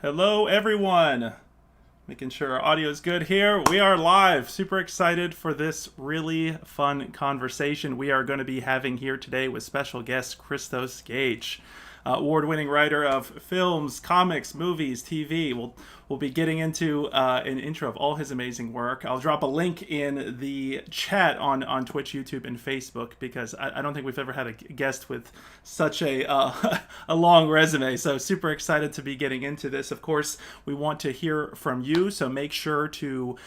Hello, everyone. Making sure our audio is good here. We are live. Super excited for this really fun conversation we are going to be having here today with special guest Christos Gage, award-winning writer of films, comics, movies, TV. We'll be getting into an intro of all his amazing work. I'll drop a link in the chat on Twitch, YouTube, and Facebook because I don't think we've ever had a guest with such a long resume. So super excited to be getting into this. Of course, we want to hear from you, so make sure to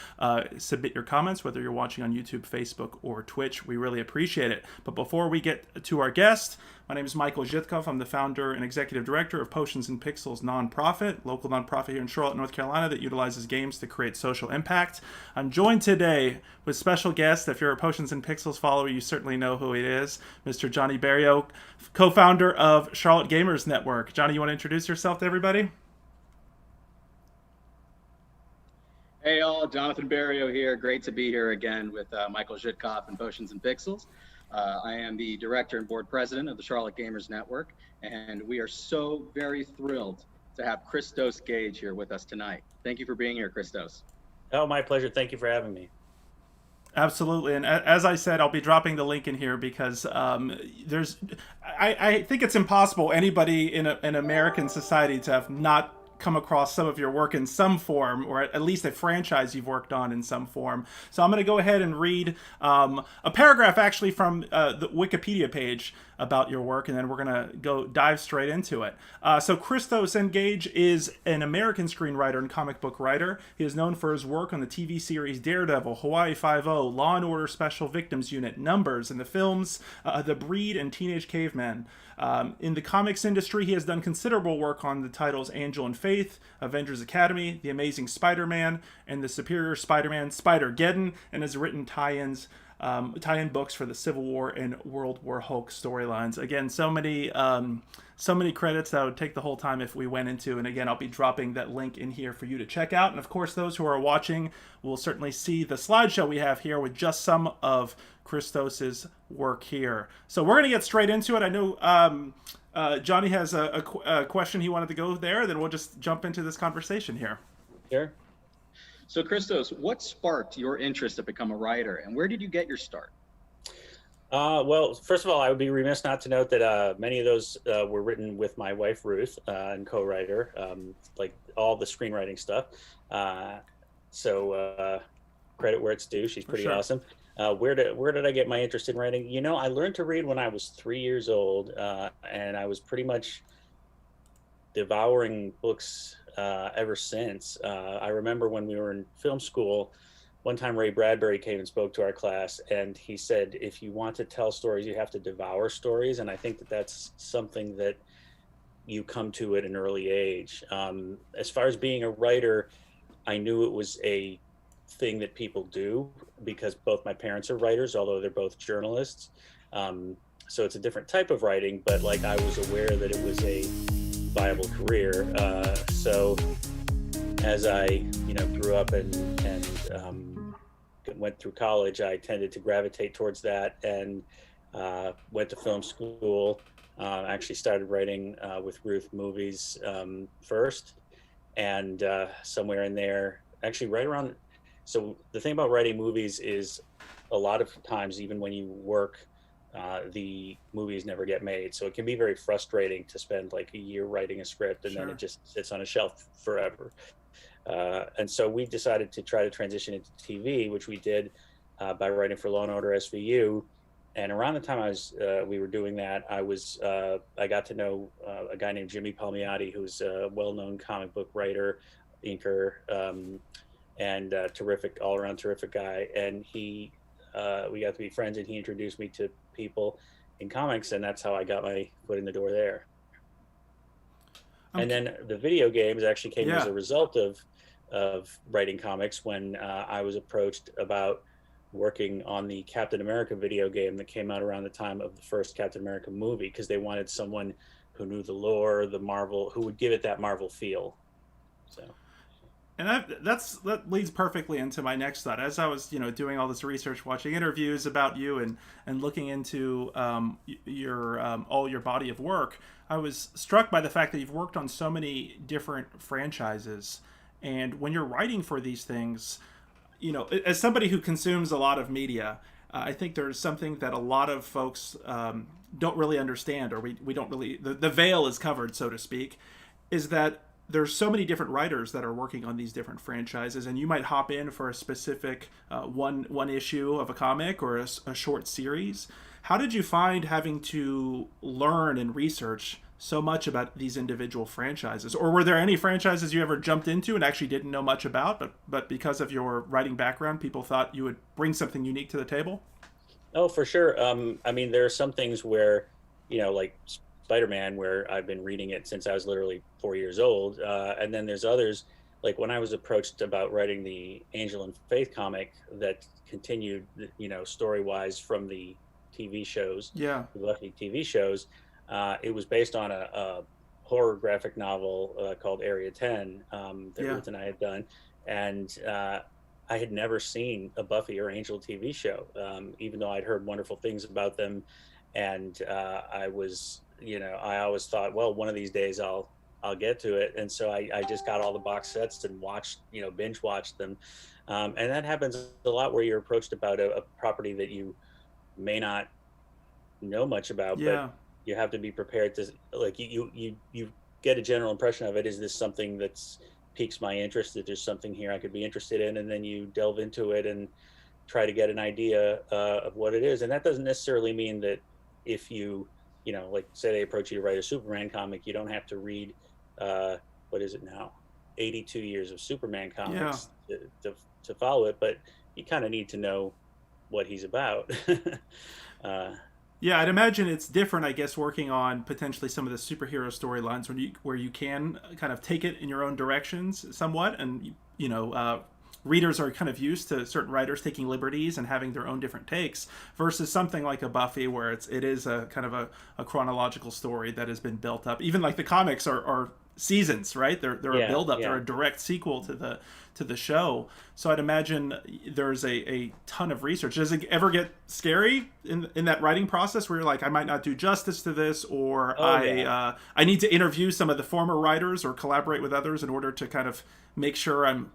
submit your comments, whether you're watching on YouTube, Facebook, or Twitch. We really appreciate it. But before we get to our guest, my name is Michael Zhitkov. I'm the founder and executive director of Potions and Pixels nonprofit, local nonprofit here in Charlotte, North Carolina that utilizes games to create social impact. I'm joined today with special guest. If you're a Potions and Pixels follower, you certainly know who it is, Mr. Johnny Barrio, co-founder of Charlotte Gamers Network. Johnny, you want to introduce yourself to everybody? Hey all, Jonathan Barrio here. Great to be here again with Michael Zhitkov and Potions and Pixels. I am the director and board president of the Charlotte Gamers Network, and we are so very thrilled to have Christos Gage here with us tonight. Thank you for being here, Christos. Oh, my pleasure. Thank you for having me. Absolutely, and as I said, I'll be dropping the link in here because I think it's impossible anybody in an American society to have not come across some of your work in some form, or at least a franchise you've worked on in some form. So I'm going to go ahead and read a paragraph actually from the Wikipedia page about your work, and then we're going to go dive straight into it. So Christos Gage is an American screenwriter and comic book writer. He is known for his work on the TV series Daredevil, Hawaii Five-0, Law and Order Special Victims Unit, Numbers, and the films The Breed and Teenage Cavemen. In the comics industry, he has done considerable work on the titles Angel and Faith, Avengers Academy, The Amazing Spider-Man, and The Superior Spider-Man, Spider-Geddon, and has written tie-in books for the Civil War and World War Hulk storylines. Again, so many credits that would take the whole time if we went into. And again, I'll be dropping that link in here for you to check out. And of course, those who are watching will certainly see the slideshow we have here with just some of Christos's work here. So we're going to get straight into it. I know Johnny has a question he wanted to go there. Then we'll just jump into this conversation here. Sure. So Christos, what sparked your interest to become a writer, and where did you get your start? Well, first of all, I would be remiss not to note that many of those were written with my wife, Ruth, and co-writer, like all the screenwriting stuff. So credit where it's due. She's pretty awesome. Where did I get my interest in writing? You know, I learned to read when I was 3 years old, and I was pretty much devouring books ever since. I remember when we were in film school, one time Ray Bradbury came and spoke to our class, and he said, if you want to tell stories, you have to devour stories. And I think that that's something that you come to at an early age. As far as being a writer, I knew it was a thing that people do because both my parents are writers, although they're both journalists. So it's a different type of writing, but like I was aware that it was a viable career. So as I, grew up and went through college, I tended to gravitate towards that and went to film school. Actually started writing with Ruth movies first, and somewhere in there, actually right around. So the thing about writing movies is a lot of times, even when you work, the movies never get made. So it can be very frustrating to spend like a year writing a script and then it just sits on a shelf forever. And so we decided to try to transition into TV, which we did by writing for Law and Order SVU. And around the time we were doing that, I got to know a guy named Jimmy Palmiotti, who's a well-known comic book writer, inker, and terrific, all-around terrific guy. And we got to be friends, and he introduced me to people in comics, and that's how I got my foot in the door there. And then the video games actually came as a result of writing comics when I was approached about working on the Captain America video game that came out around the time of the first Captain America movie, because they wanted someone who knew the lore, the Marvel, who would give it that Marvel feel. So. And that leads perfectly into my next thought. As I was, doing all this research, watching interviews about you, and looking into your all your body of work, I was struck by the fact that you've worked on so many different franchises. And when you're writing for these things, as somebody who consumes a lot of media, I think there's something that a lot of folks don't really understand, or we don't really, the veil is covered, so to speak, is that there's so many different writers that are working on these different franchises, and you might hop in for a specific one issue of a comic or a short series. How did you find having to learn and research so much about these individual franchises? Or were there any franchises you ever jumped into and actually didn't know much about, but because of your writing background, people thought you would bring something unique to the table? Oh, for sure. I mean, there are some things where, like Spider-Man, where I've been reading it since I was literally 4 years old. And then there's others, like when I was approached about writing the Angel and Faith comic that continued, story-wise from the TV shows, Yeah. the Buffy TV shows. It was based on a horror graphic novel called Area 10 that Yeah. Ruth and I had done. And I had never seen a Buffy or Angel TV show, even though I'd heard wonderful things about them. And I was, I always thought, well, one of these days I'll get to it. And so I just got all the box sets and watched, binge watched them. And that happens a lot where you're approached about a property that you may not know much about, Yeah. but you have to be prepared to, like, you get a general impression of it. Is this something that's piques my interest, that there's something here I could be interested in, and then you delve into it and try to get an idea of what it is. And that doesn't necessarily mean that if you, like say they approach you to write a Superman comic, you don't have to read, what is it now, 82 years of Superman comics to follow it, but you kind of need to know what he's about. Yeah, I'd imagine it's different, I guess, working on potentially some of the superhero storylines where you can kind of take it in your own directions somewhat, and readers are kind of used to certain writers taking liberties and having their own different takes, versus something like a Buffy where it is a kind of a chronological story that has been built up. Even like the comics are seasons, right? They're a build up. Yeah. They're a direct sequel to the show. So I'd imagine there's a ton of research. Does it ever get scary in that writing process where you're like, I might not do justice to this, or I need to interview some of the former writers or collaborate with others in order to kind of make sure I'm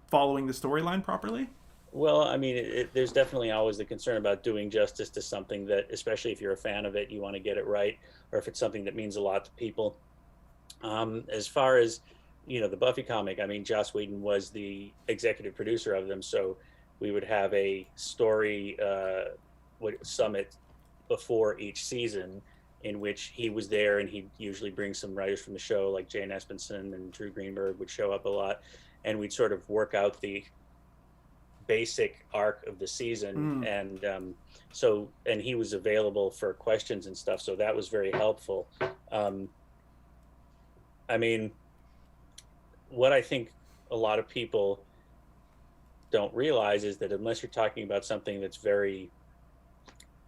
following the storyline properly? Well, I mean, there's definitely always the concern about doing justice to something that, especially if you're a fan of it, you want to get it right, or if it's something that means a lot to people. As far as, the Buffy comic, I mean, Joss Whedon was the executive producer of them, so we would have a story summit before each season in which he was there, and he'd usually bring some writers from the show, like Jane Espenson and Drew Greenberg would show up a lot, and we'd sort of work out the basic arc of the season. And and he was available for questions and stuff, so that was very helpful. I mean, what I think a lot of people don't realize is that unless you're talking about something that's very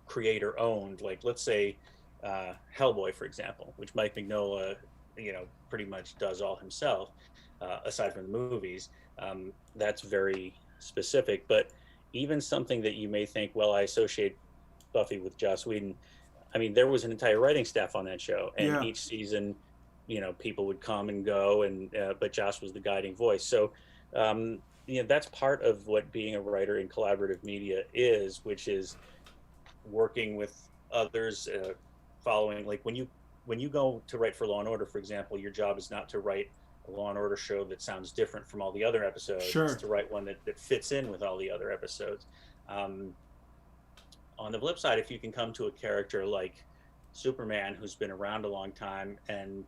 creator owned, like let's say Hellboy, for example, which Mike Mignola, pretty much does all himself, aside from the movies, that's very specific. But even something that you may think, well, I associate Buffy with Joss Whedon. I mean, there was an entire writing staff on that show, and each season, people would come and go, and but Joss was the guiding voice. So, that's part of what being a writer in collaborative media is, which is working with others, following. Like when you go to write for Law and Order, for example, your job is not to write a Law and Order show that sounds different from all the other episodes. Sure. It's to write one that fits in with all the other episodes. On the flip side, if you can come to a character like Superman, who's been around a long time, and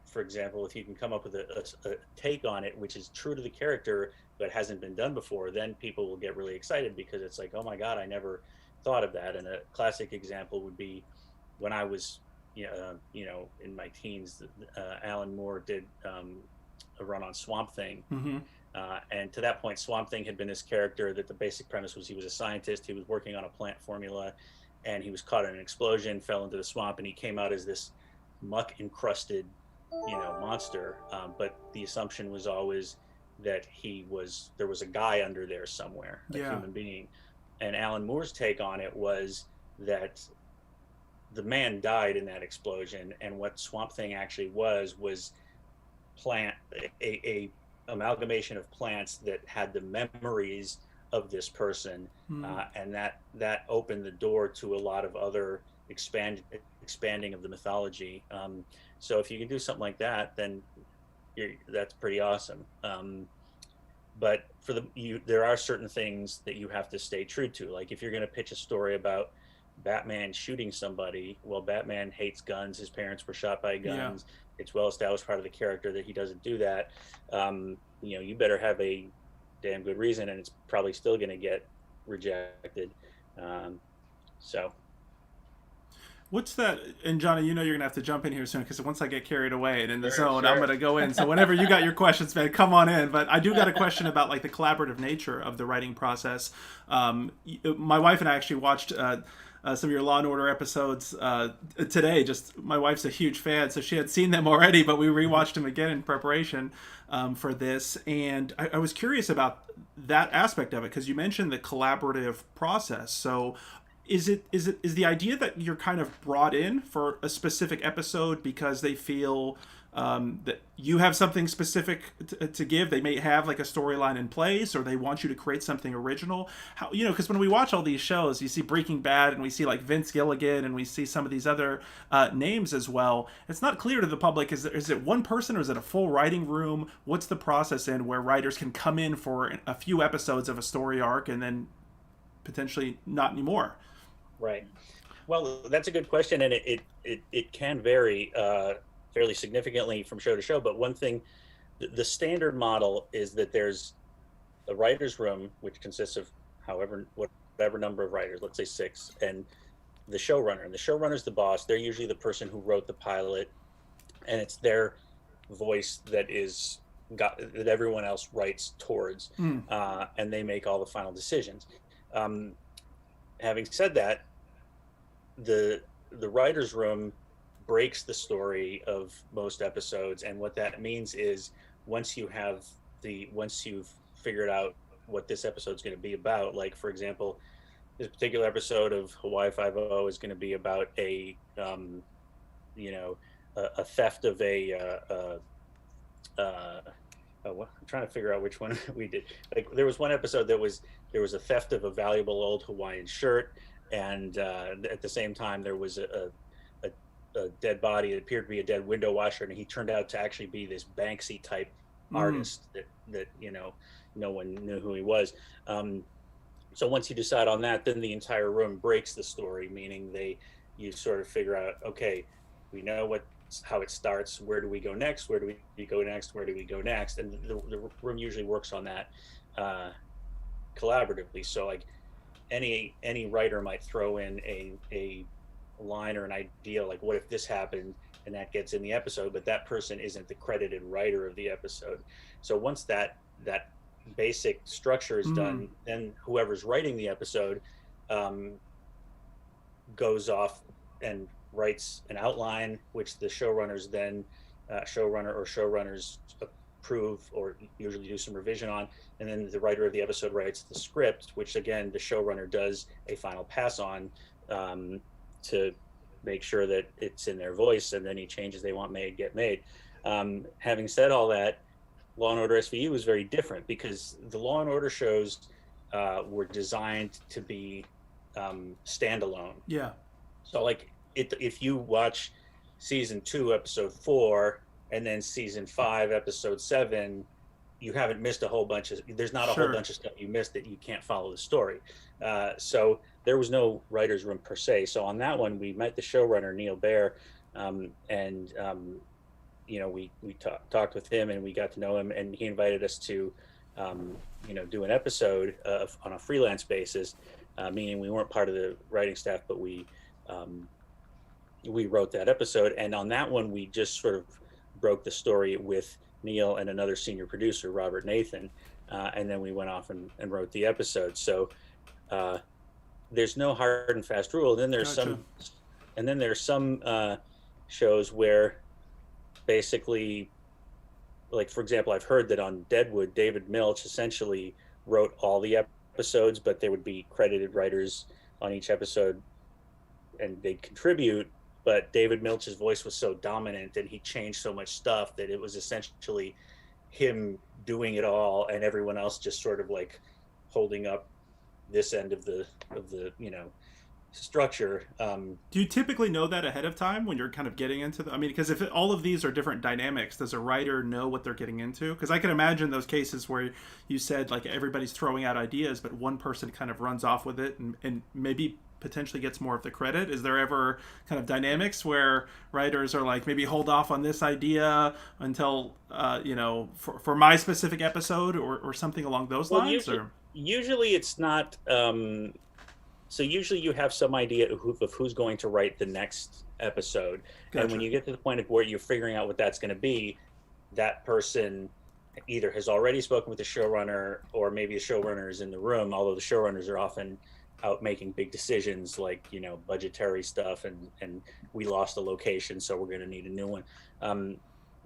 for example, if you can come up with a take on it which is true to the character but hasn't been done before, then people will get really excited, because it's like, oh my God, I never thought of that. And a classic example would be when I was in my teens, Alan Moore did a run on Swamp Thing. And to that point, Swamp Thing had been this character that the basic premise was he was a scientist, he was working on a plant formula, and he was caught in an explosion, fell into the swamp, and he came out as this muck encrusted monster. But the assumption was always that there was a guy under there somewhere, a human being. And Alan Moore's take on it was that the man died in that explosion, and what Swamp Thing actually was a amalgamation of plants that had the memories of this person, and that opened the door to a lot of other expanding of the mythology. So if you can do something like that, then that's pretty awesome. But there are certain things that you have to stay true to. Like if you're going to pitch a story about Batman shooting somebody, well, Batman hates guns. His parents were shot by guns. Yeah. It's well established part of the character that he doesn't do that. You better have a damn good reason, and it's probably still going to get rejected. So. What's that? And Johnny, you're going to have to jump in here soon, because once I get carried away and in the zone, I'm going to go in. So whenever you got your questions, man, come on in. But I do got a question about like the collaborative nature of the writing process. My wife and I actually watched some of your Law and Order episodes today. Just my wife's a huge fan, so she had seen them already, but we rewatched them again in preparation for this. And I was curious about that aspect of it, because you mentioned the collaborative process. So is the idea that you're kind of brought in for a specific episode because they feel that you have something specific to give? They may have like a storyline in place, or they want you to create something original. How, because when we watch all these shows, you see Breaking Bad, and we see like Vince Gilligan, and we see some of these other names as well. It's not clear to the public. Is it one person, or is it a full writing room? What's the process in where writers can come in for a few episodes of a story arc and then potentially not anymore? Right. Well, that's a good question, and it can vary fairly significantly from show to show. But one thing, the standard model is that there's a writer's room, which consists of whatever number of writers, let's say 6, and the showrunner. And the showrunner's the boss. They're usually the person who wrote the pilot, and it's their voice that everyone else writes towards, and they make all the final decisions. Having said that, the writer's room breaks the story of most episodes, and what that means is once you've figured out what this episode's going to be about, like for example, this particular episode of Hawaii Five-0 is going to be about a theft of I'm trying to figure out which one we did. Like there was one episode there was a theft of a valuable old Hawaiian shirt, and at the same time there was a dead body. It appeared to be a dead window washer, and he turned out to actually be this Banksy type artist that no one knew who he was. So once you decide on that, then the entire room breaks the story, meaning you sort of figure out, okay, we know how it starts. Where do we go next? Where do we go next? Where do we go next? And the room usually works on that collaboratively. So like any writer might throw in a line or an idea, like what if this happened, and that gets in the episode, but that person isn't the credited writer of the episode. So once that basic structure is done, then whoever's writing the episode goes off and writes an outline, which the showrunners then showrunners approve or usually do some revision on, and then the writer of the episode writes the script, which again the showrunner does a final pass on to make sure that it's in their voice, and any changes they want made get made. Having said all that, Law and Order SVU was very different, because the Law and Order shows were designed to be standalone. Yeah. So like if you watch season 2 episode 4 and then season 5 episode 7, you haven't missed a whole bunch of, there's not a whole bunch of stuff you missed that you can't follow the story. So there was no writer's room per se. So on that one, we met the showrunner, Neil Baer, and we talked with him, and we got to know him, and he invited us to do an episode on a freelance basis, meaning we weren't part of the writing staff, but we wrote that episode. And on that one, we just sort of broke the story with Neil and another senior producer, Robert Nathan, and then we went off and wrote the episode. So there's no hard and fast rule. Then there's some shows where basically like for example, I've heard that on Deadwood, David Milch essentially wrote all the episodes, but there would be credited writers on each episode, and they'd contribute. But David Milch's voice was so dominant, and he changed so much stuff that it was essentially him doing it all, and everyone else just sort of like holding up this end of the structure. Do you typically know that ahead of time when you're kind of getting into the? I mean, because if all of these are different dynamics, does a writer know what they're getting into? Because I can imagine those cases where you said like everybody's throwing out ideas, but one person kind of runs off with it and maybe potentially gets more of the credit. Is there ever kind of dynamics where writers are like, maybe hold off on this idea until for my specific episode or something along those lines? Usually it's not. So usually you have some idea of who's going to write the next episode. Gotcha. And when you get to the point of where you're figuring out what that's going to be, that person either has already spoken with the showrunner, or maybe the showrunner is in the room, although the showrunners are often out making big decisions like, budgetary stuff, and we lost a location, so we're going to need a new one.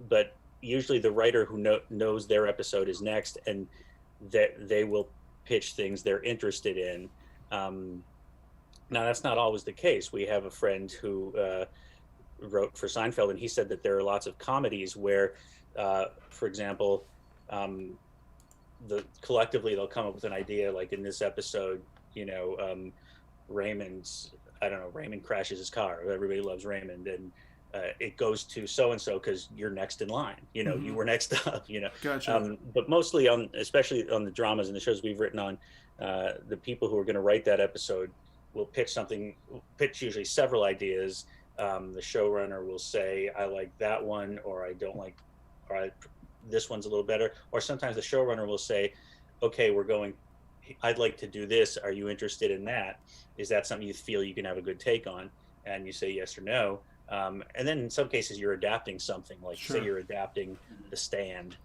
But usually the writer who knows their episode is next, and that they will pitch things they're interested in. Now, that's not always the case. We have a friend who wrote for Seinfeld, and he said that there are lots of comedies where, for example, collectively they'll come up with an idea, like in this episode, Raymond crashes his car. Everybody loves Raymond, and it goes to so-and-so because you're next in line. Mm-hmm. You were next up. Gotcha. But mostly especially on the dramas and the shows we've written on, the people who are going to write that episode will pitch usually several ideas. The showrunner will say, I like that one, or I don't like, this one's a little better. Or sometimes the showrunner will say, okay, I'd like to do this. Are you interested in that? Is that something you feel you can have a good take on? And you say yes or no. And then in some cases you're adapting something, like Sure. Say you're adapting The Stand.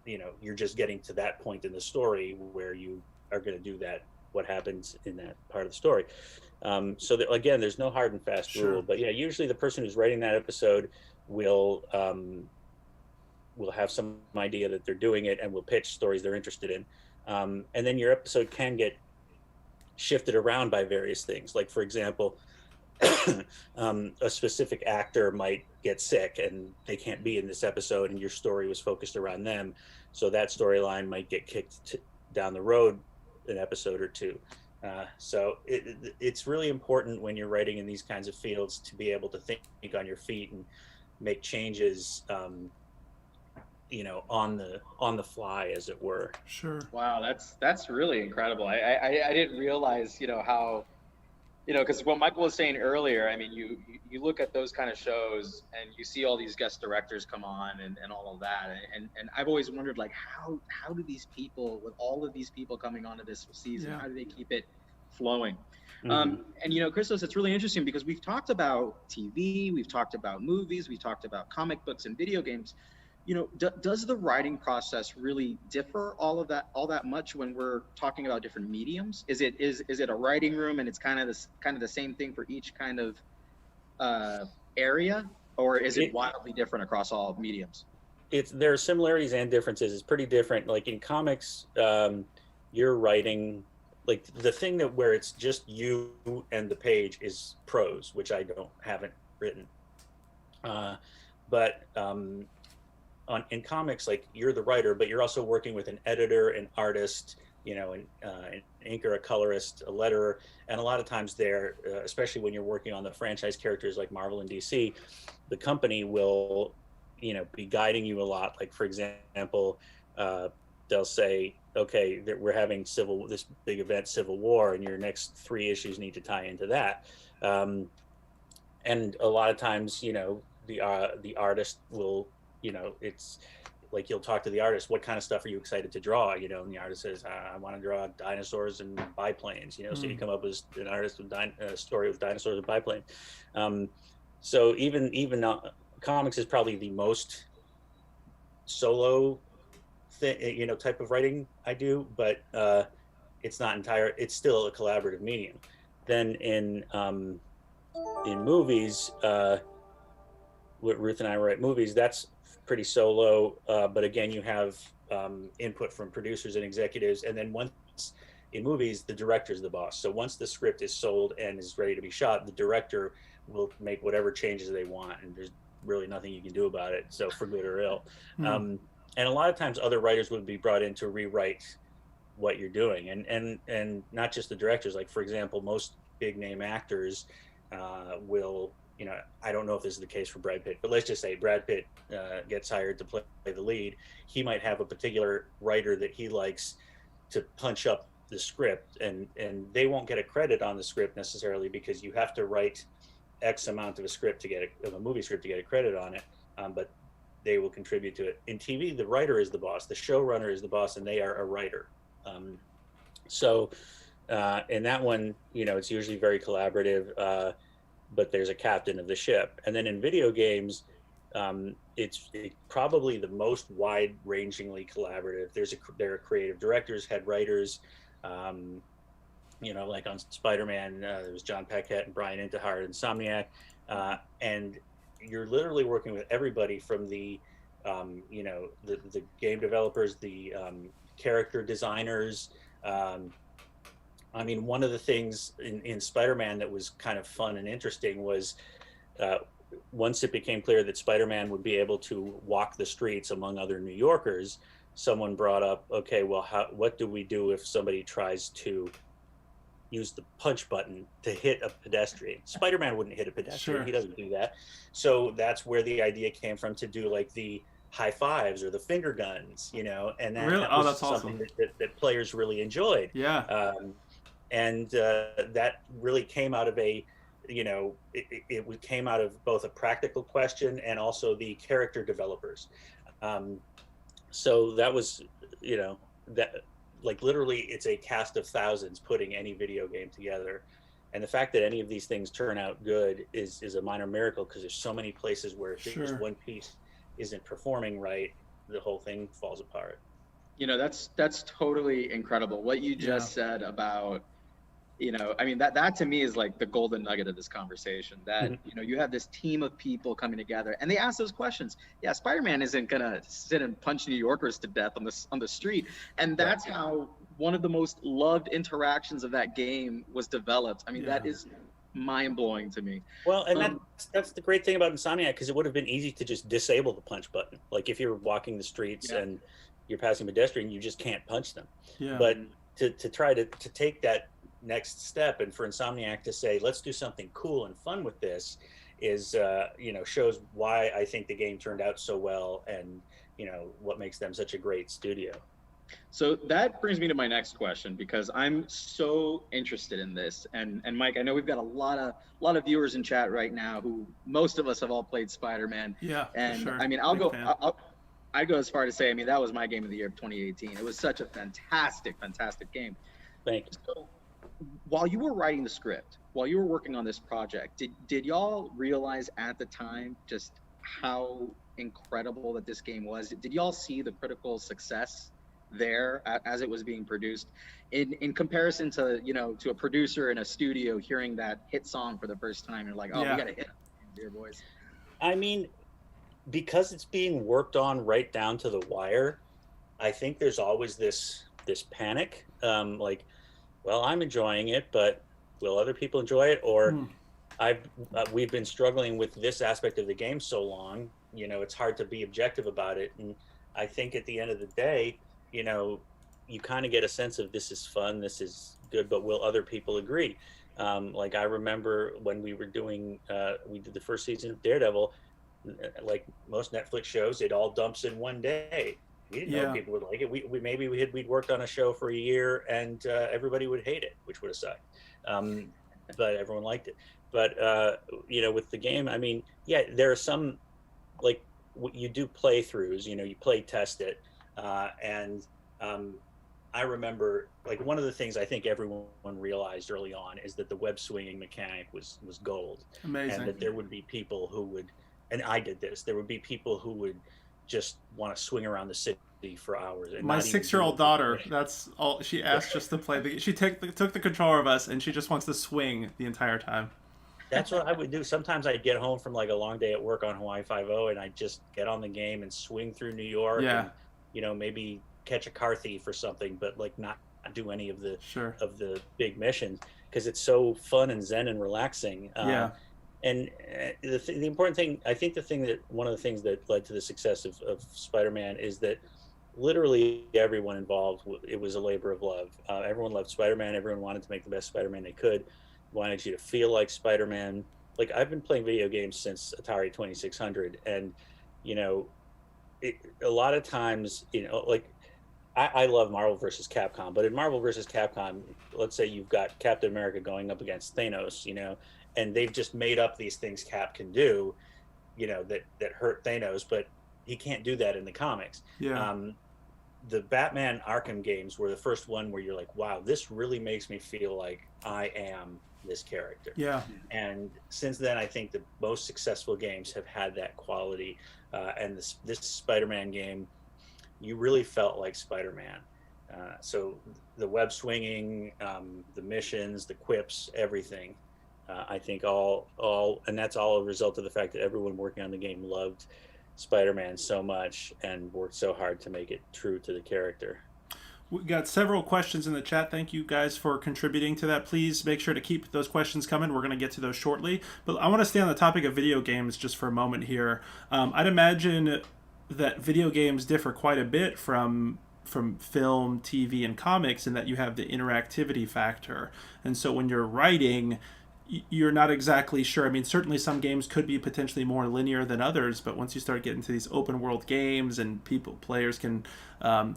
You're just getting to that point in the story where you are going to do that, what happens in that part of the story. So that, again, there's no hard and fast Sure. rule, but usually the person who's writing that episode will have some idea that they're doing it, and will pitch stories they're interested in. And then your episode can get shifted around by various things. Like, for example, a specific actor might get sick and they can't be in this episode, and your story was focused around them. So that storyline might get kicked down the road an episode or two. So it's really important when you're writing in these kinds of fields to be able to think on your feet and make changes, on the fly, as it were. Sure. Wow, that's really incredible. I didn't realize, how, because what Michael was saying earlier, I mean, you look at those kind of shows and you see all these guest directors come on and all of that. And I've always wondered, like, how do these people, with all of these people coming onto this season, how do they keep it flowing? Mm-hmm. And, Christos, it's really interesting because we've talked about TV, we've talked about movies, we've talked about comic books and video games. Does the writing process really differ all that much when we're talking about different mediums? Is it a writing room and it's kind of the same thing for each kind of area, or is it wildly different across all mediums? There are similarities and differences. It's pretty different. Like in comics, you're writing, like the thing where it's just you and the page is prose, which I haven't written. But in comics, like you're the writer, but you're also working with an editor, an artist, an inker, a colorist, a letterer, and a lot of times especially when you're working on the franchise characters like Marvel and DC, the company will, be guiding you a lot. Like for example, they'll say, okay, we're having this big event, Civil War, and your next 3 issues need to tie into that. And a lot of times, the artist will, it's like you'll talk to the artist, what kind of stuff are you excited to draw? And the artist says, I want to draw dinosaurs and biplanes, so you come up with an artist with a story with dinosaurs and biplanes. So even comics is probably the most solo thing, type of writing I do, but it's still a collaborative medium. Then in movies, what Ruth and I write movies, that's pretty solo. But again, you have input from producers and executives, and then once in movies, the director's the boss. So once the script is sold and is ready to be shot, the director will make whatever changes they want, and there's really nothing you can do about it. So for good or ill, and a lot of times other writers would be brought in to rewrite what you're doing, and not just the directors. Like for example, most big name actors will, you know, I don't know if this is the case for Brad Pitt, but let's just say Brad Pitt gets hired to play the lead. He might have a particular writer that he likes to punch up the script, and they won't get a credit on the script necessarily, because you have to write X amount of a script to get a movie script to get a credit on it, but they will contribute to it. In TV, the writer is the boss, the showrunner is the boss, and they are a writer. So in that one, you know, it's usually very collaborative, but there's a captain of the ship. And then in video games, it's probably the most wide-rangingly collaborative. There are creative directors, head writers. You know, like on Spider-Man, there was John Paquette and Brian Intihar at Insomniac, and you're literally working with everybody from the, you know, the game developers, the character designers. I mean, one of the things in Spider-Man that was kind of fun and interesting was once it became clear that Spider-Man would be able to walk the streets among other New Yorkers, someone brought up, okay, well, what do we do if somebody tries to use the punch button to hit a pedestrian? Spider-Man wouldn't hit a pedestrian. Sure. He doesn't do that. So that's where the idea came from, to do like the high fives or the finger guns, you know, and that, really? that was that's something awesome. that players really enjoyed. Yeah. And that really came out of a, you know, it came out of both a practical question and also the character developers. So that was, you know, that, like literally it's a cast of thousands putting any video game together. And the fact that any of these things turn out good is a minor miracle, because there's so many places where if just one piece isn't performing right, the whole thing falls apart. You know, that's totally incredible what you just said about, you know, I mean, that to me is like the golden nugget of this conversation, that, you know, you have this team of people coming together and they ask those questions. Yeah, Spider-Man isn't going to sit and punch New Yorkers to death on the street. And that's how one of the most loved interactions of that game was developed. I mean, that is mind-blowing to me. Well, and that's the great thing about Insomniac, because it would have been easy to just disable the punch button. Like if you're walking the streets and you're passing pedestrian, you just can't punch them. Yeah. But to try to take that next step, and for Insomniac to say, let's do something cool and fun with this, is you know, shows why I think the game turned out so well, and you know what makes them such a great studio. So that brings me to my next question, because I'm so interested in this, and Mike, I know we've got a lot of viewers in chat right now who, most of us have all played Spider-Man. Yeah, and sure. I mean, I'd go as far to say, I mean, that was my game of the year of 2018. It was such a fantastic game. Thank you. So, while you were writing the script, while you were working on this project, did y'all realize at the time just how incredible that this game was? Did y'all see the critical success there as it was being produced, in comparison to, you know, to a producer in a studio hearing that hit song for the first time and like, oh, we gotta hit it, dear boys? I mean, because it's being worked on right down to the wire, I think there's always this panic, like, well, I'm enjoying it, but will other people enjoy it? Or we've been struggling with this aspect of the game so long, you know, it's hard to be objective about it. And I think at the end of the day, you know, you kind of get a sense of, this is fun, this is good, but will other people agree? Like I remember when we were doing, we did the first season of Daredevil, like most Netflix shows, it all dumps in one day. We didn't know people would like it. We'd worked on a show for a year and everybody would hate it, which would have sucked. But everyone liked it. But you know, with the game, I mean, yeah, there are some, like you do playthroughs, you know, you play test it. And I remember, like, one of the things I think everyone realized early on is that the web swinging mechanic was gold. Amazing. And that there would be people who would, and I did this, there would be people who would just want to swing around the city for hours. And my 6-year-old daughter, that's all she asked, just to play. She took the controller of us, and she just wants to swing the entire time. That's what I would do. Sometimes I'd get home from like a long day at work on Hawaii 5-0 and I'd just get on the game and swing through New York Yeah. and, maybe catch a car thief or something, but like not do any of the Sure. big missions because it's so fun and zen and relaxing. Yeah. And the important thing, I think one of the things that led to the success of Spider-Man is that literally everyone involved, it was a labor of love. Everyone loved Spider-Man. Everyone wanted to make the best Spider-Man they could, wanted you to feel like Spider-Man. Like I've been playing video games since Atari 2600 and, a lot of times, like I love Marvel versus Capcom, but in Marvel versus Capcom, let's say you've got Captain America going up against Thanos, and they've just made up these things Cap can do, that hurt Thanos, but he can't do that in the comics. Yeah. The Batman Arkham games were the first one where you're like, wow, this really makes me feel like I am this character. Yeah. And since then, I think the most successful games have had that quality. And this Spider-Man game, you really felt like Spider-Man. So the web swinging, the missions, the quips, everything. I think all, and that's all a result of the fact that everyone working on the game loved Spider-Man so much and worked so hard to make it true to the character. We got several questions in the chat. Thank you guys for contributing to that. Please make sure to keep those questions coming. We're going to get to those shortly. But I want to stay on the topic of video games just for a moment here. I'd imagine that video games differ quite a bit from film, TV, and comics in that you have the interactivity factor. And so when you're writing, you're not exactly sure. I mean, certainly some games could be potentially more linear than others, but once you start getting to these open world games and players can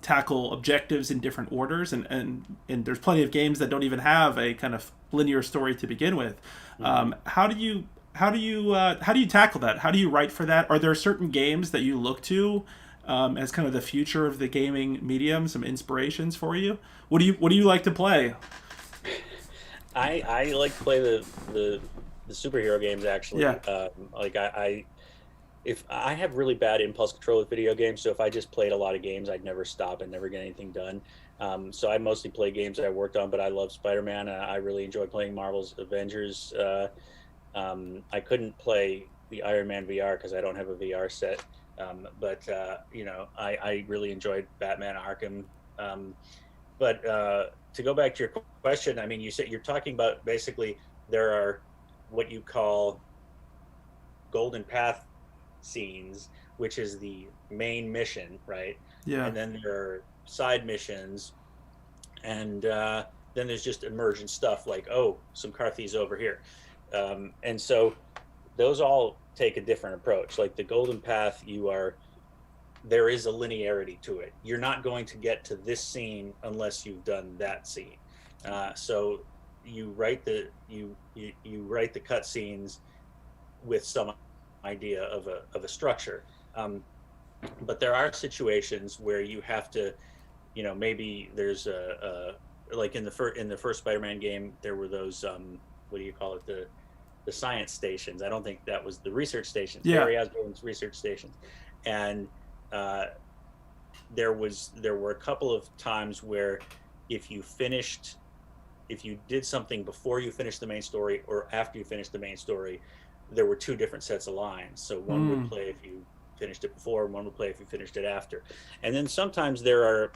tackle objectives in different orders, and there's plenty of games that don't even have a kind of linear story to begin with. How do you tackle that? How do you write for that? Are there certain games that you look to as kind of the future of the gaming medium? Some inspirations for you? What do you like to play? I like to play the superhero games actually. Yeah. If I have really bad impulse control with video games, so if I just played a lot of games, I'd never stop and never get anything done. So I mostly play games that I worked on, but I love Spider-Man. I really enjoy playing Marvel's Avengers. I couldn't play the Iron Man VR because I don't have a VR set. But I really enjoyed Batman Arkham. But to go back to your question, I mean, you said you're talking about basically there are what you call Golden Path scenes, which is the main mission, right? Yeah. And then there are side missions, and then there's just emergent stuff like, oh, some car thieves over here. And so those all take a different approach. Like the Golden Path, there is a linearity to it. You're not going to get to this scene unless you've done that scene. So you write the cut scenes with some idea of a structure. But there are situations where you have to, maybe there's like in the first Spider-Man game, there were those what do you call it, the science stations. I don't think that was the research stations. Yeah. Barry Osborn's research stations, and there were a couple of times where if you did something before you finished the main story or after you finished the main story, there were two different sets of lines. So one would play if you finished it before, and one would play if you finished it after. And then sometimes there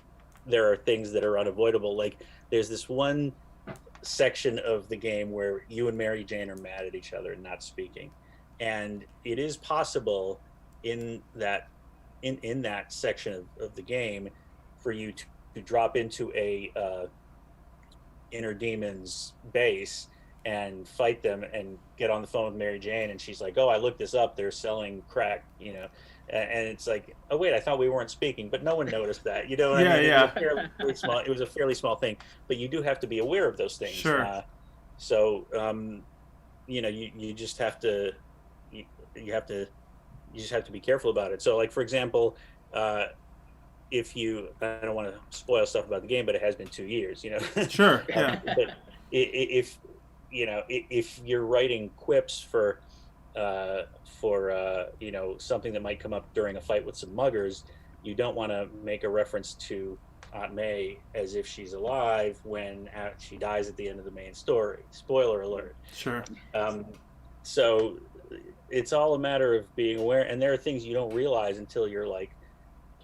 are things that are unavoidable. Like there's this one section of the game where you and Mary Jane are mad at each other and not speaking, and it is possible in that section of the game for you to drop into a inner demon's base and fight them and get on the phone with Mary Jane, and she's like, oh, I looked this up, they're selling crack, and it's like, oh wait, I thought we weren't speaking, but no one noticed that, what I mean? Yeah. It was a fairly small thing, but you do have to be aware of those things. Sure. You just have to be careful about it. So like, for example, I don't want to spoil stuff about the game, but it has been 2 years, Sure. Yeah. But if you're writing quips for something that might come up during a fight with some muggers, you don't want to make a reference to Aunt May as if she's alive when she dies at the end of the main story. Spoiler alert. Sure. So it's all a matter of being aware, and there are things you don't realize until you're like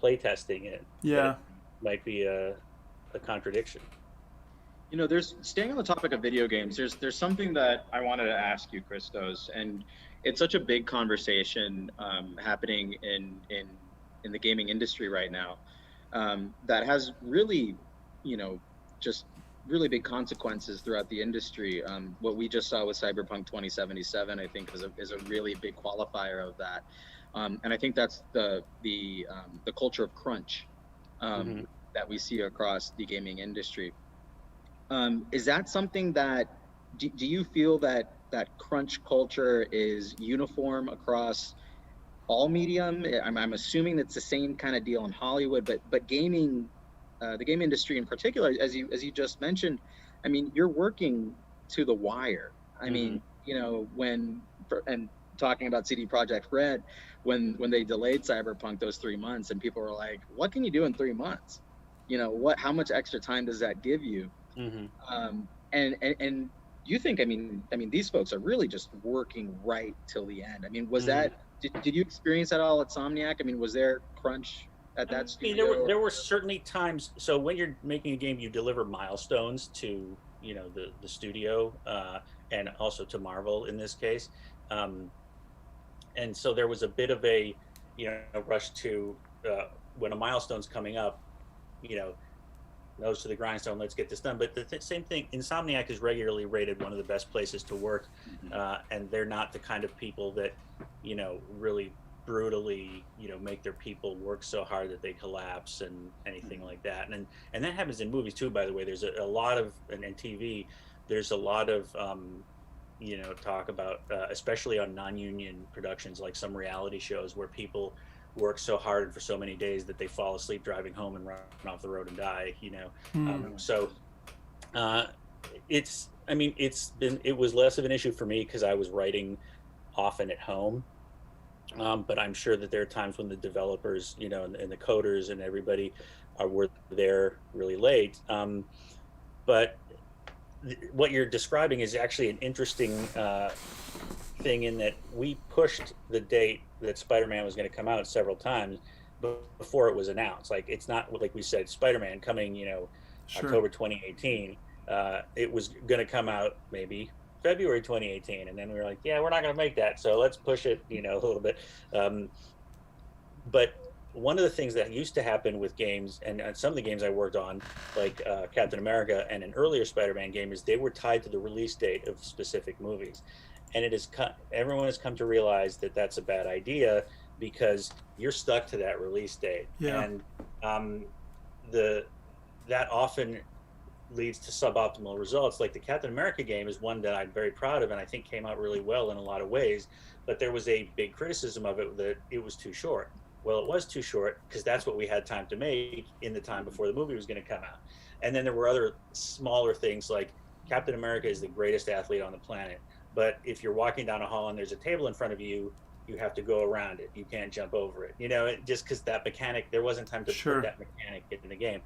playtesting it. Yeah. That might be a contradiction. You know, there's staying on the topic of video games. There's something that I wanted to ask you, Christos, and it's such a big conversation happening in the gaming industry right now that has really, you know, just really big consequences throughout the industry. What we just saw with Cyberpunk 2077, I think, is a really big qualifier of that, and I think that's the culture of crunch that we see across the gaming industry. Is that something that do you feel that crunch culture is uniform across all medium? I'm assuming it's the same kind of deal in Hollywood, but gaming, the game industry in particular, as you just mentioned, I mean, you're working to the wire. I mean, you know, and talking about CD Projekt Red, when they delayed Cyberpunk those 3 months, and people were like, "What can you do in 3 months? You know, how much extra time does that give you?" And you think, I mean, these folks are really just working right till the end. I mean, was that, did you experience that all at Somniac? I mean, was there crunch at that studio? I mean, there were certainly times. So when you're making a game, you deliver milestones to, you know, the studio and also to Marvel in this case. And so there was a bit of a, you know, rush to when a milestone's coming up, you know, nose to the grindstone, let's get this done. But the same thing, Insomniac is regularly rated one of the best places to work, and they're not the kind of people that, you know, really brutally, you know, make their people work so hard that they collapse and anything like that. And that happens in movies too, by the way. There's a lot of, and in TV, there's a lot of, you know, talk about, especially on non-union productions, like some reality shows where people work so hard for so many days that they fall asleep driving home and run off the road and die, you know. So it's, I mean, it was less of an issue for me because I was writing often at home, but I'm sure that there are times when the developers, you know, and the coders and everybody were there really late. But what you're describing is actually an interesting thing, in that we pushed the date that Spider-Man was going to come out several times before it was announced. Like, it's not like we said Spider-Man coming, you know, October 2018. It was going to come out maybe February 2018, and then we were like, yeah, we're not going to make that, so let's push it, you know, a little bit. But one of the things that used to happen with games, and some of the games I worked on, like Captain America and an earlier Spider-Man game, is they were tied to the release date of specific movies. And everyone has come to realize that that's a bad idea, because you're stuck to that release date. Yeah. And that often leads to suboptimal results. Like the Captain America game is one that I'm very proud of, and I think came out really well in a lot of ways. But there was a big criticism of it, that it was too short. Well, it was too short because that's what we had time to make in the time before the movie was going to come out. And then there were other smaller things, like Captain America is the greatest athlete on the planet. But if you're walking down a hall and there's a table in front of you, you have to go around it. You can't jump over it. You know, just because that mechanic, there wasn't time to put that mechanic in the game.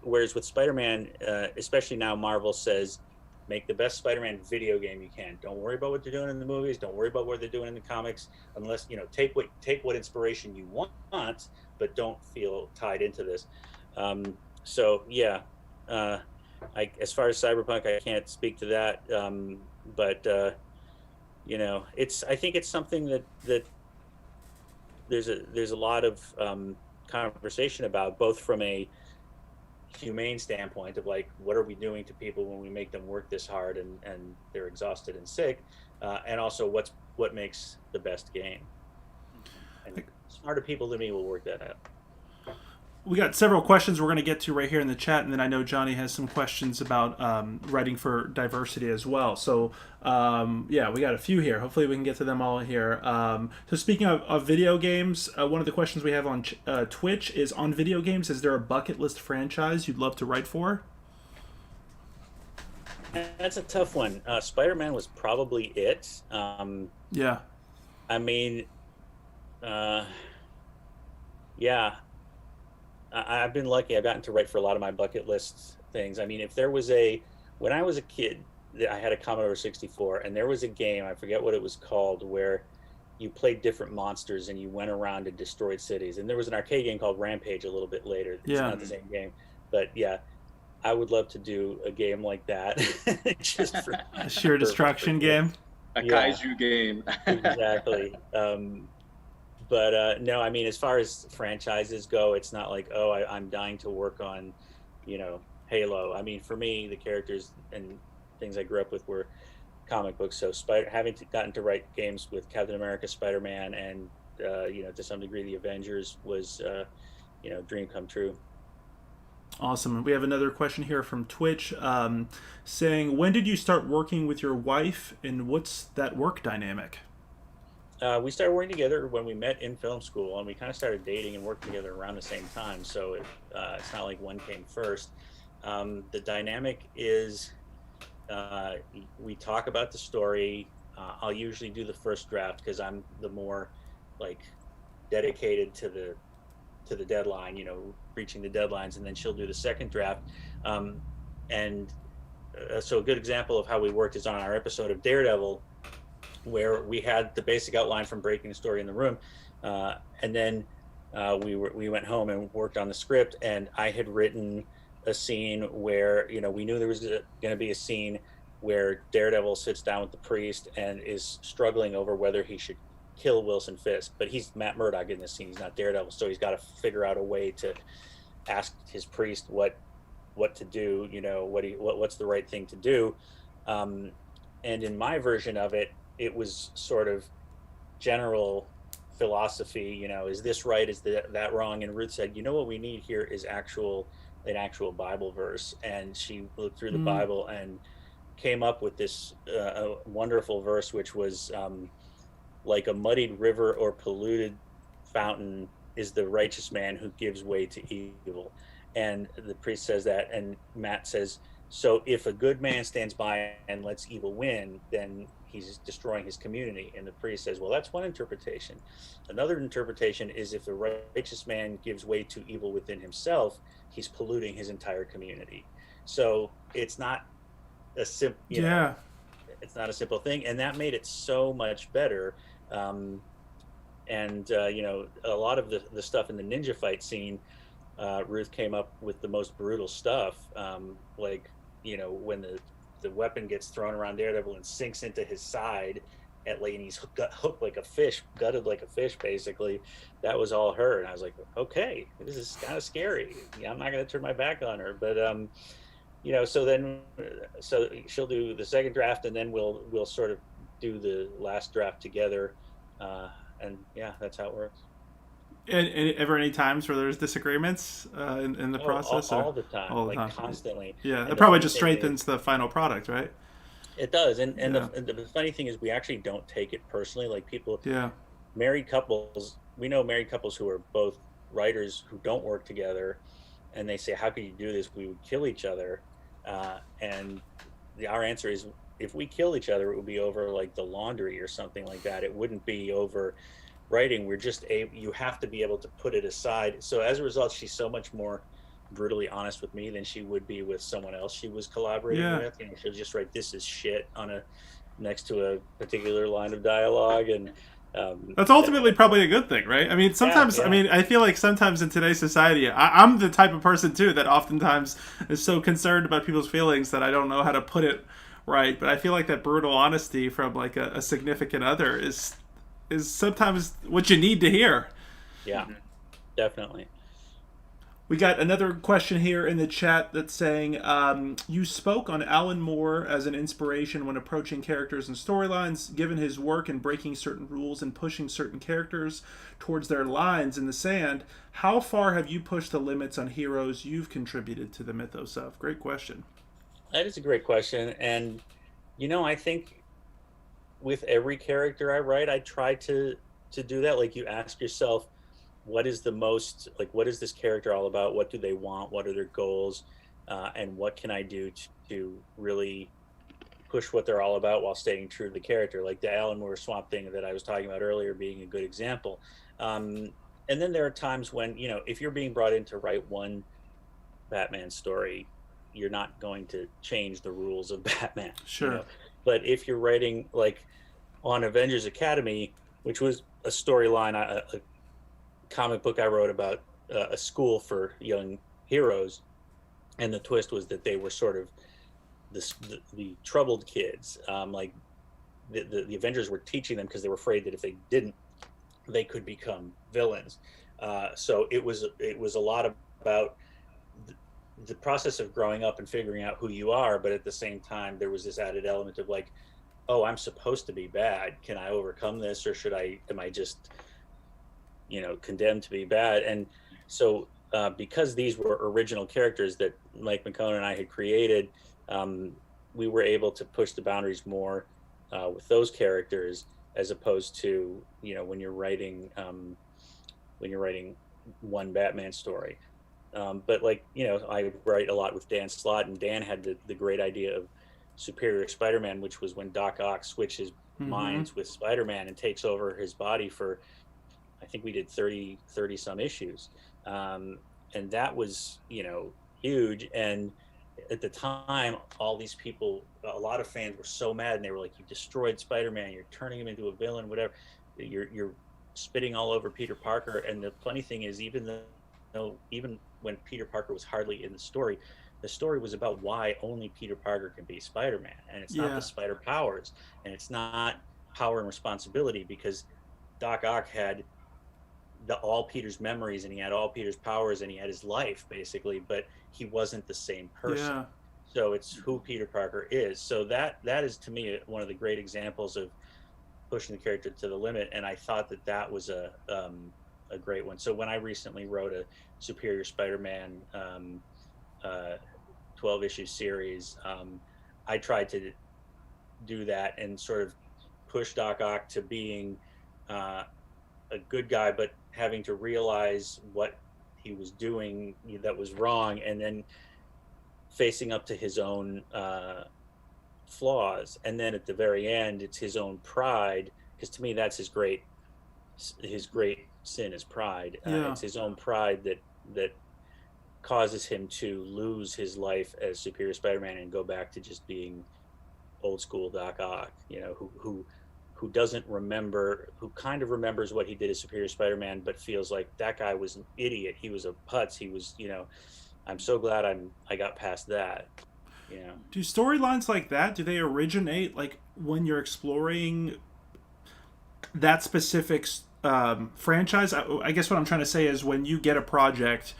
Whereas with Spider-Man, especially now, Marvel says, make the best Spider-Man video game you can. Don't worry about what they're doing in the movies. Don't worry about what they're doing in the comics, unless, you know, take what inspiration you want, but don't feel tied into this. So yeah, as far as Cyberpunk, I can't speak to that. But you know, I think it's something that there's a lot of conversation about, both from a humane standpoint of like, what are we doing to people when we make them work this hard and they're exhausted and sick, and also what makes the best game. And smarter people than me will work that out. We got several questions we're going to get to right here in the chat, and then I know Johnny has some questions about writing for diversity as well. So, yeah, we got a few here. Hopefully we can get to them all here. So speaking of video games, one of the questions we have on Twitch is, on video games, is there a bucket list franchise you'd love to write for? That's a tough one. Spider-Man was probably it. Yeah. I mean, yeah. I've been lucky. I've gotten to write for a lot of my bucket list things. I mean, if there was when I was a kid, I had a Commodore 64, and there was a game, I forget what it was called, where you played different monsters and you went around and destroyed cities. And there was an arcade game called Rampage a little bit later. It's Yeah. not the same game, but yeah, I would love to do a game like that. Just for, A sheer destruction game. A yeah, kaiju game. exactly. But no, I mean, as far as franchises go, it's not like, oh, I'm dying to work on, you know, Halo. I mean, for me, the characters and things I grew up with were comic books. So gotten to write games with Captain America, Spider-Man, and you know, to some degree, the Avengers was, you know, dream come true. Awesome. We have another question here from Twitch, saying, when did you start working with your wife, and what's that work dynamic? We started working together when we met in film school, and we kind of started dating and working together around the same time. So it's not like one came first. The dynamic is we talk about the story. I'll usually do the first draft because I'm the more like dedicated to the deadline, you know, reaching the deadlines, and then she'll do the second draft. So a good example of how we worked is on our episode of Daredevil, where we had the basic outline from breaking the story in the room, and then we went home and worked on the script, and I had written a scene where, you know, we knew there was going to be a scene where Daredevil sits down with the priest and is struggling over whether he should kill Wilson Fisk, but he's Matt Murdock in this scene. He's not Daredevil, so he's got to figure out a way to ask his priest what to do. You know, what's the right thing to do. And in my version of it, it was sort of general philosophy. You know, is this right? Is that wrong? And Ruth said, you know, what we need here is an actual Bible verse. And she looked through the Bible and came up with this wonderful verse, which was like a muddied river or polluted fountain is the righteous man who gives way to evil. And the priest says that, and Matt says, so if a good man stands by and lets evil win, then he's destroying his community. And the priest says, well, that's one interpretation. Another interpretation is if the righteous man gives way to evil within himself, he's polluting his entire community. So it's not a simple, it's not a simple thing. And that made it so much better. You know, a lot of the stuff in the ninja fight scene, Ruth came up with the most brutal stuff. Like, you know, when the weapon gets thrown around Daredevil and sinks into his side, and he's hooked like a fish, gutted like a fish, basically. That was all her. And I was like, okay, this is kind of scary. Yeah, I'm not going to turn my back on her. But, you know, so she'll do the second draft, and then we'll sort of do the last draft together. And yeah, that's how it works. And ever any times where there's disagreements in the process? All the time, all the time. Constantly. Yeah, it probably just strengthens the final product, right? It does, and the funny thing is, we actually don't take it personally. Like people, married couples, we know married couples who are both writers who don't work together, and they say, "How could you do this? We would kill each other." And our answer is, if we kill each other, it would be over like the laundry or something like that. It wouldn't be over writing. We're just you have to be able to put it aside. So as a result, she's so much more brutally honest with me than she would be with someone else she was collaborating with. You know, she'll just write "this is shit" next to a particular line of dialogue, and that's ultimately probably a good thing, right? I mean, sometimes I mean, I feel like sometimes in today's society, I'm the type of person too that oftentimes is so concerned about people's feelings that I don't know how to put it right. But I feel like that brutal honesty from like a significant other is sometimes what you need to hear. Yeah, definitely. We got another question here in the chat that's saying, you spoke on Alan Moore as an inspiration when approaching characters and storylines. Given his work in breaking certain rules and pushing certain characters towards their lines in the sand, how far have you pushed the limits on heroes you've contributed to the mythos of? Great question. That is a great question. And, you know, I think with every character I write, I try to do that. Like, you ask yourself, what is this character all about? What do they want? What are their goals? And what can I do to really push what they're all about while staying true to the character? Like the Alan Moore Swamp Thing that I was talking about earlier being a good example. And then there are times when, you know, if you're being brought in to write one Batman story, you're not going to change the rules of Batman. Sure. But if you're writing like on Avengers Academy, which was a storyline, a comic book I wrote about a school for young heroes, and the twist was that they were sort of the troubled kids. Like the Avengers were teaching them because they were afraid that if they didn't, they could become villains. So it was a lot about the process of growing up and figuring out who you are, but at the same time there was this added element of like, oh, I'm supposed to be bad. Can I overcome this, or am I just condemned to be bad? And so because these were original characters that Mike McCone and I had created, we were able to push the boundaries more with those characters, as opposed to when you're writing one Batman story. But I write a lot with Dan Slott, and Dan had the great idea of Superior Spider-Man, which was when Doc Ock switches minds with Spider-Man and takes over his body for, I think we did 30 some issues. And that was, huge. And at the time, all these people, a lot of fans were so mad, and they were like, you destroyed Spider-Man, you're turning him into a villain, whatever. You're spitting all over Peter Parker. And the funny thing is, even when Peter Parker was hardly in the story was about why only Peter Parker can be Spider-Man. And it's not the spider powers, and it's not power and responsibility, because Doc Ock had all Peter's memories, and he had all Peter's powers, and he had his life basically, but he wasn't the same person. Yeah. So it's who Peter Parker is. So that is, to me, one of the great examples of pushing the character to the limit. And I thought that was a great one. So when I recently wrote a Superior Spider-Man 12-issue series, I tried to do that and sort of push Doc Ock to being a good guy, but having to realize what he was doing that was wrong, and then facing up to his own flaws. And then at the very end, it's his own pride, because to me that's his great sin is pride. It's his own pride that causes him to lose his life as Superior Spider-Man and go back to just being old school Doc Ock, who doesn't remember, who kind of remembers what he did as Superior Spider-Man, but feels like that guy was an idiot. He was a putz. He was, I'm so glad I got past that. Do storylines like that, do they originate like when you're exploring that specific franchise? I guess what I'm trying to say is, when you get a project,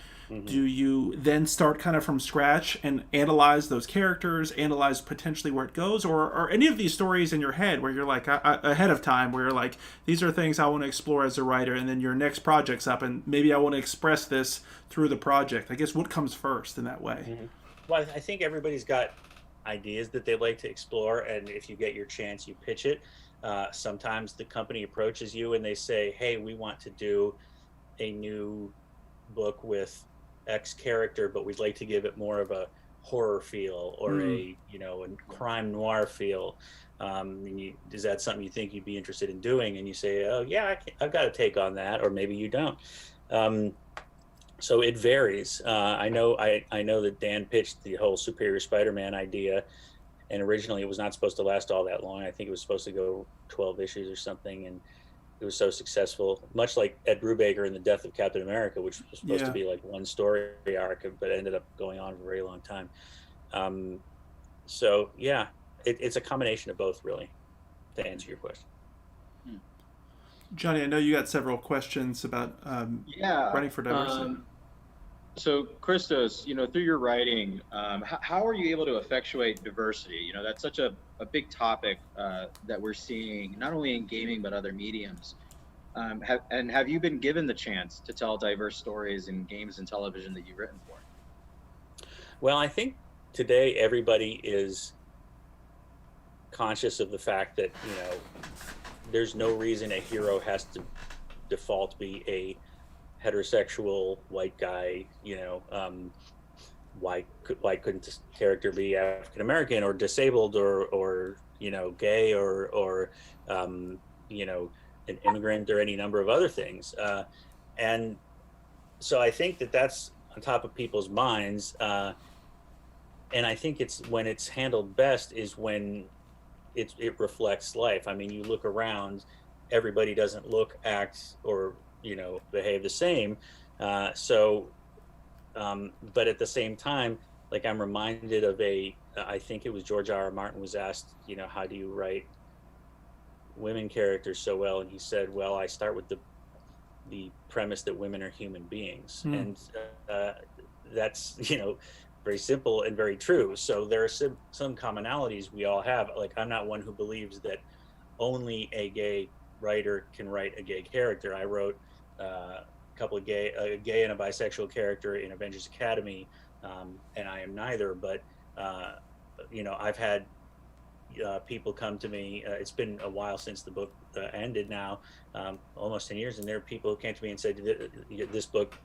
do you then start kind of from scratch and analyze those characters, analyze potentially where it goes, or are any of these stories in your head where you're like ahead of time, where you're like, these are things I want to explore as a writer, and then your next project's up and maybe I want to express this through the project? I guess what comes first in that way? Well, I think everybody's got ideas that they like to explore, and if you get your chance, you pitch it. Sometimes the company approaches you and they say, hey, we want to do a new book with X character, but we'd like to give it more of a horror feel, or a crime noir feel. Is that something you think you'd be interested in doing? And you say, oh yeah, I've got a take on that, or maybe you don't. So it varies. I know that Dan pitched the whole Superior Spider-Man idea, and originally it was not supposed to last all that long. I think it was supposed to go 12 issues or something, and it was so successful, much like Ed Brubaker in The Death of Captain America, which was supposed to be like one story arc, but ended up going on for a very long time. So yeah, it's a combination of both, really, to answer your question. Johnny, I know you got several questions about writing for diversity. So Christos, through your writing, how are you able to effectuate diversity? That's such a big topic that we're seeing, not only in gaming, but other mediums. Have you been given the chance to tell diverse stories in games and television that you've written for? Well, I think today everybody is conscious of the fact that, there's no reason a hero has to default be a heterosexual white guy. Why couldn't this character be African American or disabled or gay or an immigrant or any number of other things? And so I think that's on top of people's minds. and I think it's when it's handled best is when it reflects life. I mean, you look around, everybody doesn't look, act, or behave the same. So, but at the same time, like I'm reminded of I think it was George R. R. Martin was asked, how do you write women characters so well, and he said, well, I start with the premise that women are human beings, and that's very simple and very true. So there are some commonalities we all have. Like, I'm not one who believes that only a gay writer can write a gay character. I wrote a gay and a bisexual character in Avengers Academy, and I am neither. But I've had people come to me. It's been a while since the book ended now, almost 10 years, and there are people who came to me and said, this book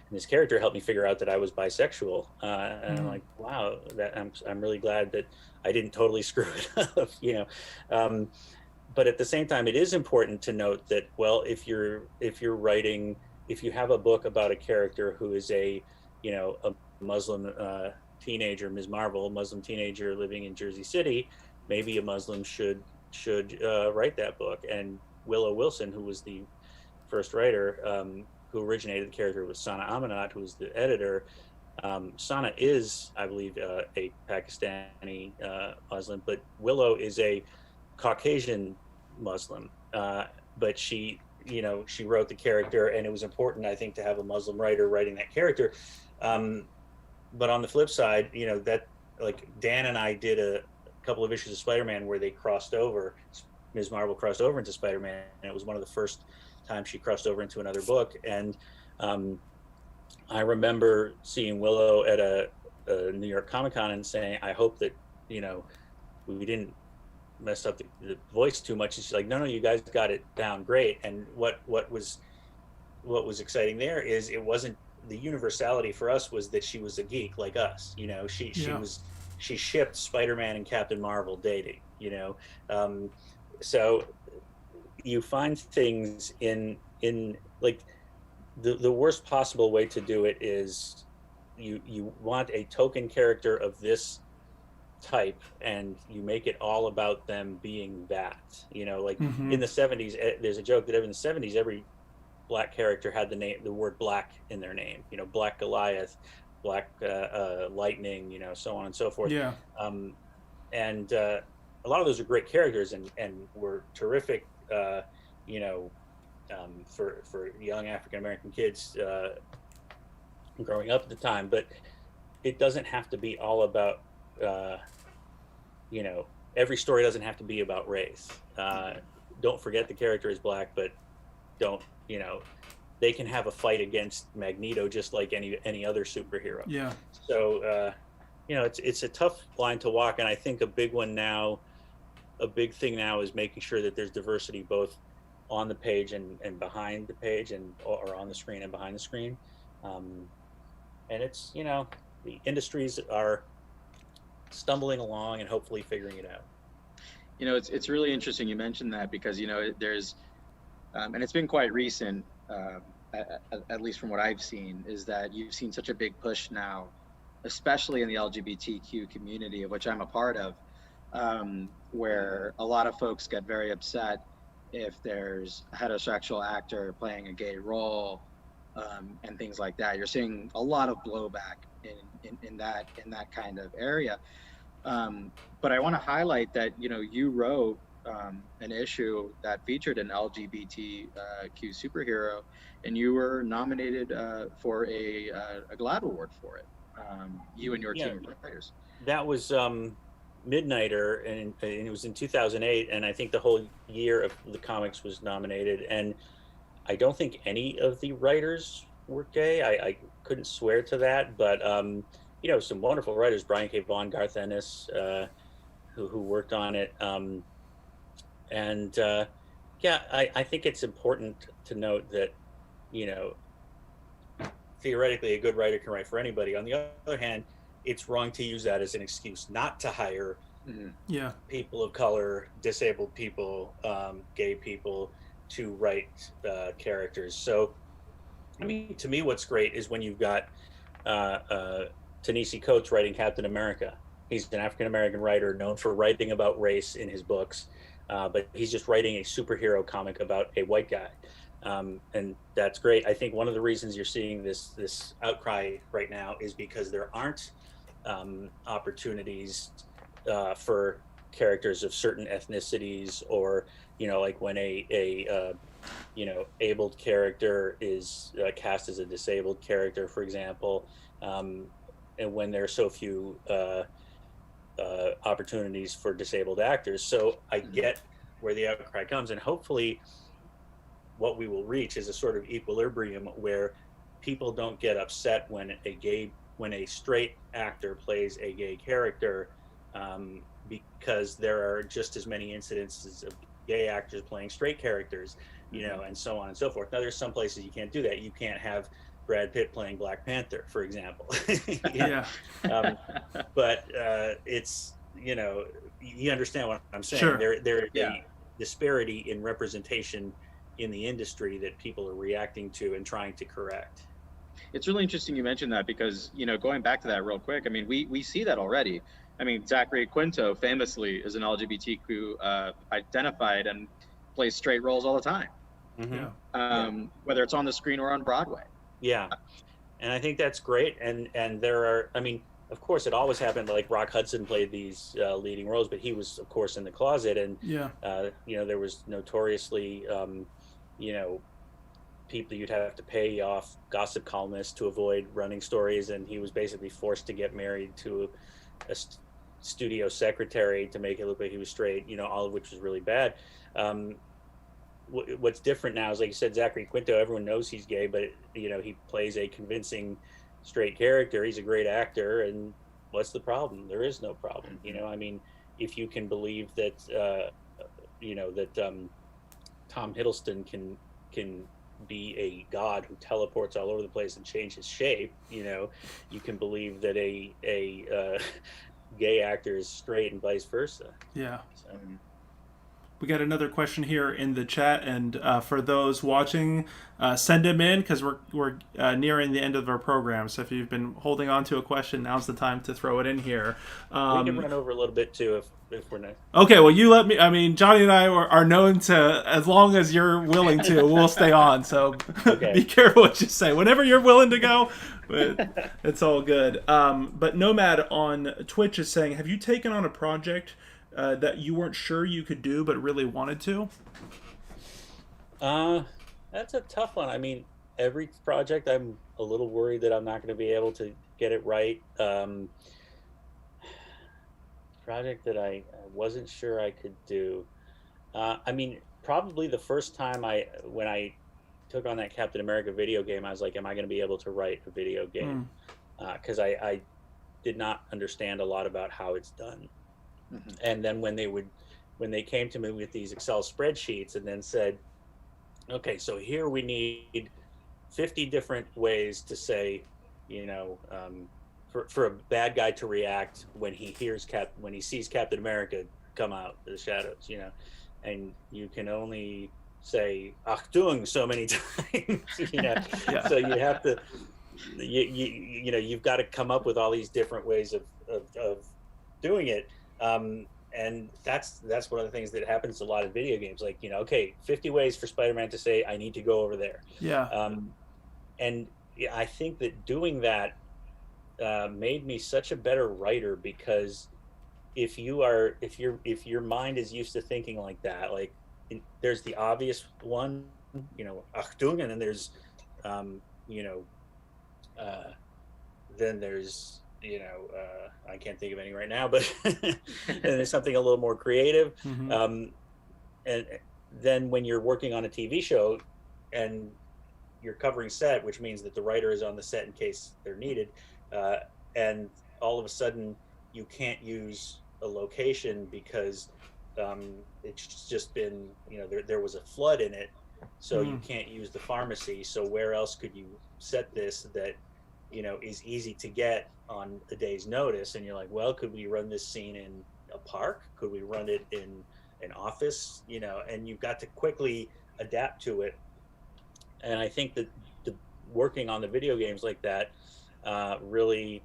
and this character helped me figure out that I was bisexual. And I'm like, wow, that I'm really glad that I didn't totally screw it up, but at the same time, it is important to note that, well, if you have a book about a character who is a Muslim teenager, Ms. Marvel, a Muslim teenager living in Jersey City, maybe a Muslim should write that book. And Willow Wilson, who was the first writer, who originated the character, was Sana Amanat, who was the editor. Sana is, I believe, a Pakistani Muslim, but Willow is a Caucasian Muslim. But she wrote the character, and it was important, I think, to have a Muslim writer writing that character. But on the flip side, that, like, Dan and I did a couple of issues of Spider-Man where they crossed over. Ms. Marvel crossed over into Spider-Man, and it was one of the first times she crossed over into another book. And I remember seeing Willow at a New York Comic-Con and saying, I hope that we didn't mess up the voice too much. And she's like, no, you guys got it down great. And what was exciting is it wasn't, the universality for us was that she was a geek like us. She shipped Spider-Man and Captain Marvel dating, so you find things in like the worst possible way to do it is you want a token character of this type, and you make it all about them being that, like in the 70s, there's a joke that in the 70s, every Black character had the word black in their name, Black Goliath, Black Lightning, so on and so forth. And a lot of those are great characters and were terrific, for young African American kids growing up at the time. But it doesn't have to be all about, every story doesn't have to be about race. Don't forget the character is Black, but don't, they can have a fight against Magneto just like any other superhero. Yeah. So, it's a tough line to walk. And I think a big thing now is making sure that there's diversity both on the page and behind the page, or on the screen and behind the screen. And it's, the industries are stumbling along and hopefully figuring it out. It's really interesting you mentioned that, because, there's, and it's been quite recent, at least from what I've seen, is that you've seen such a big push now, especially in the LGBTQ community, of which I'm a part of, where a lot of folks get very upset if there's a heterosexual actor playing a gay role, and things like that. You're seeing a lot of blowback in that kind of area. But I want to highlight that, you wrote an issue that featured an LGBTQ superhero, and you were nominated for a GLAAD award for it. You and your team of writers. That was Midnighter, and it was in 2008, and I think the whole year of the comics was nominated. And I don't think any of the writers were gay. I couldn't swear to that, but some wonderful writers, Brian K. Vaughan, Garth Ennis, who worked on it. I think it's important to note that, theoretically a good writer can write for anybody. On the other hand, it's wrong to use that as an excuse not to hire people of color, disabled people, gay people to write characters. So, I mean, to me, what's great is when you've got Ta-Nehisi Coates writing Captain America. He's an African-American writer known for writing about race in his books, but he's just writing a superhero comic about a white guy. And that's great. I think one of the reasons you're seeing this outcry right now is because there aren't opportunities for characters of certain ethnicities, or like when a abled character is cast as a disabled character, for example, and when there are so few opportunities for disabled actors. So I get where the outcry comes, and hopefully what we will reach is a sort of equilibrium where people don't get upset when a straight actor plays a gay character, because there are just as many incidences of gay actors playing straight characters, and so on and so forth. Now, there's some places you can't do that. You can't have Brad Pitt playing Black Panther, for example. Yeah. But it's, you understand what I'm saying. Sure. There is a disparity in representation in the industry that people are reacting to and trying to correct. It's really interesting you mentioned that, because, going back to that real quick, I mean, we see that already. I mean, Zachary Quinto famously is an LGBTQ identified and plays straight roles all the time. Mm-hmm. Whether it's on the screen or on Broadway. Yeah. And I think that's great. And there are, I mean, of course, it always happened. Like Rock Hudson played these leading roles, but he was, of course, in the closet. And, there was notoriously, people you'd have to pay off, gossip columnists, to avoid running stories. And he was basically forced to get married to a studio secretary to make it look like he was straight, all of which was really bad. What's different now is, like you said, Zachary Quinto, everyone knows he's gay, but he plays a convincing straight character. He's a great actor, and what's the problem? There is no problem. I mean, if you can believe that Tom Hiddleston can be a god who teleports all over the place and change his shape, you can believe that a gay actor is straight and vice versa. Yeah. So, we got another question here in the chat, and for those watching, send them in, because we're nearing the end of our program. So if you've been holding on to a question, now's the time to throw it in here. We can run over a little bit too if we're not. Okay, well, you let me. I mean, Johnny and I are known to, as long as you're willing to, we'll stay on. So be careful what you say. Whenever you're willing to go, but it's all good. But Nomad on Twitch is saying, have you taken on a project that you weren't sure you could do but really wanted to? That's a tough one. I mean, every project I'm a little worried that I'm not going to be able to get it right. Project that I wasn't sure I could do. I mean, probably the first time when I took on that Captain America video game, I was like, am I going to be able to write a video game? Because I did not understand a lot about how it's done. Mm-hmm. And then when they came to me with these Excel spreadsheets and then said, okay, so here we need 50 different ways to say, for a bad guy to react when he sees Captain America come out of the shadows, and you can only say Achtung so many times, So you have to, you've got to come up with all these different ways of doing it. And that's one of the things that happens to a lot of video games. Like, 50 ways for Spider-Man to say, I need to go over there. Yeah. And I think that doing that made me such a better writer, because if your mind is used to thinking like that, like there's the obvious one, Achtung, and then there's, then there's, I can't think of any right now, but and there's something a little more creative. Mm-hmm. And then when you're working on a TV show and you're covering set, which means that the writer is on the set in case they're needed, and all of a sudden you can't use a location because it's just been, there was a flood in it, so you can't use the pharmacy. So where else could you set this that is easy to get on a day's notice? And you're like, well, could we run this scene in a park? Could we run it in an office? And you've got to quickly adapt to it. And I think that working on the video games like that really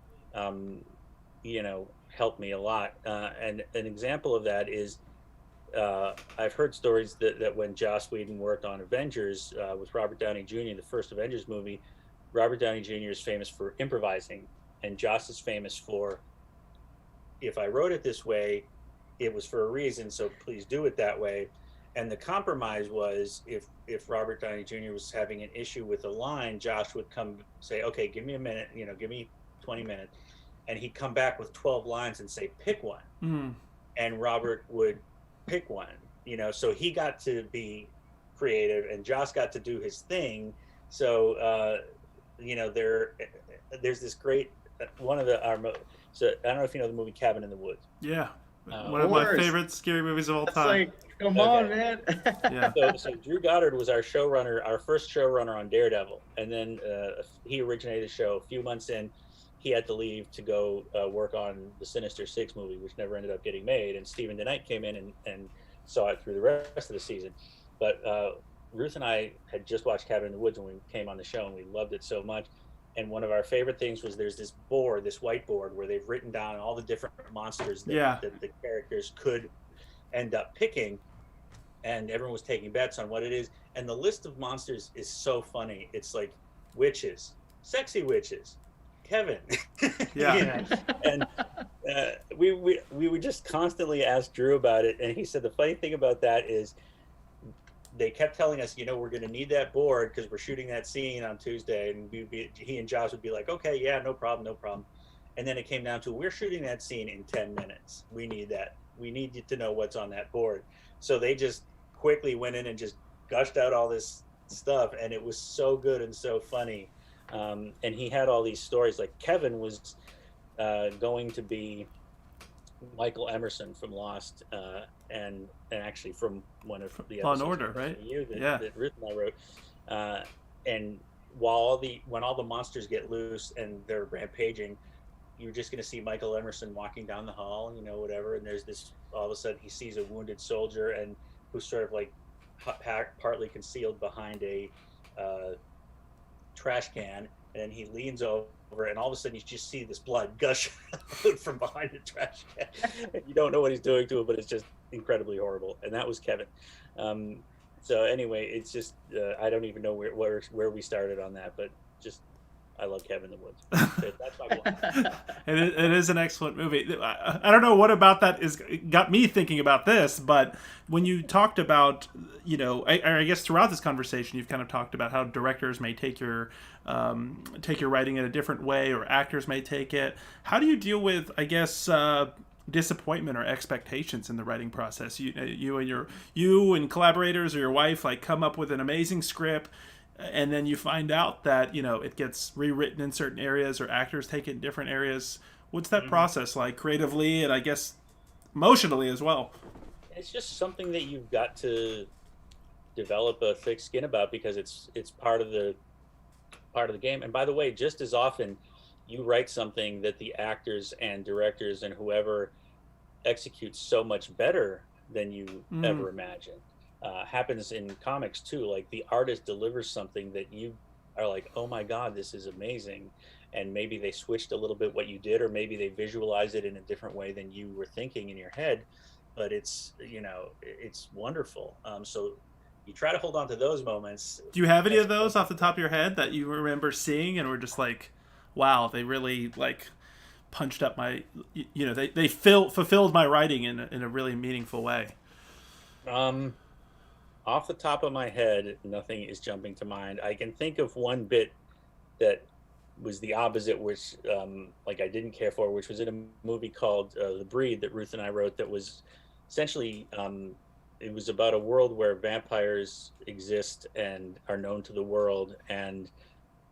you know, helped me a lot. And an example of that is I've heard stories that when Joss Whedon worked on Avengers with Robert Downey Jr., the first Avengers movie, Robert Downey Jr. is famous for improvising, and Joss is famous for, if I wrote it this way, it was for a reason, so please do it that way. And the compromise was if Robert Downey Jr. was having an issue with a line, Josh would come say, okay, give me a minute, you know, give me 20 minutes. And he'd come back with 12 lines and say, pick one. Mm. And Robert would pick one, you know, so he got to be creative and Josh got to do his thing. So, you know, there's this great, one of the, so I don't know if you know the movie Cabin in the Woods. Yeah. One of my favorite scary movies of all time. Like, come on, man. Yeah. So Drew Goddard was our showrunner, our first showrunner on Daredevil. And then he originated the show. A few months in, he had to leave to go work on the Sinister Six movie, which never ended up getting made. And Stephen DeKnight came in and saw it through the rest of the season. But Ruth and I had just watched Cabin in the Woods when we came on the show, and we loved it so much. And one of our favorite things was there's this board, this whiteboard, where they've written down all the different monsters that the characters could end up picking. And everyone was taking bets on what it is. And the list of monsters is so funny. It's like witches, sexy witches, Kevin. Yeah. You know? And we would just constantly ask Drew about it. And he said the funny thing about that is they kept telling us, you know, we're going to need that board because we're shooting that scene on Tuesday. And he and Josh would be like, okay, yeah, no problem, no problem. And then it came down to, we're shooting that scene in 10 minutes. We need that. We need you to know what's on that board. So they just quickly went in and just gushed out all this stuff. And it was so good and so funny. And he had all these stories. Like Kevin was going to be Michael Emerson from Lost, and actually from one of the Law and Order, right? That Ruth and I wrote. And when all the monsters get loose and they're rampaging, you're just going to see Michael Emerson walking down the hall, you know, whatever. And there's this, all of a sudden he sees a wounded soldier and who's sort of like partly concealed behind a trash can. And then he leans over, and all of a sudden you just see this blood gush out from behind the trash can. And you don't know what he's doing to it, but it's just incredibly horrible. And that was Kevin. So anyway, it's just I don't even know where we started on that, but just I love Cabin in the Woods. That's my one. It is an excellent movie. I don't know what about that got me thinking about this, but when you talked about, you know, I guess throughout this conversation, you've kind of talked about how directors may take your writing in a different way, or actors may take it. How do you deal with, I guess, disappointment or expectations in the writing process? You and collaborators or your wife like come up with an amazing script, and then you find out that, you know, it gets rewritten in certain areas, or actors take it in different areas. What's that process like creatively, and I guess emotionally as well? It's just something that you've got to develop a thick skin about, because it's part of the game. And by the way, just as often you write something that the actors and directors and whoever executes so much better than you ever imagined. Happens in comics too. Like the artist delivers something that you are like, oh my God, this is amazing. And maybe they switched a little bit what you did, or maybe they visualize it in a different way than you were thinking in your head. But it's, you know, it's wonderful. So you try to hold on to those moments. Do you have any of those off the top of your head that you remember seeing and were just like, wow, they really like punched up my, you know, they fulfilled my writing in a really meaningful way? Off the top of my head, nothing is jumping to mind. I can think of one bit that was the opposite, which like I didn't care for, which was in a movie called The Breed that Ruth and I wrote, that was essentially it was about a world where vampires exist and are known to the world, and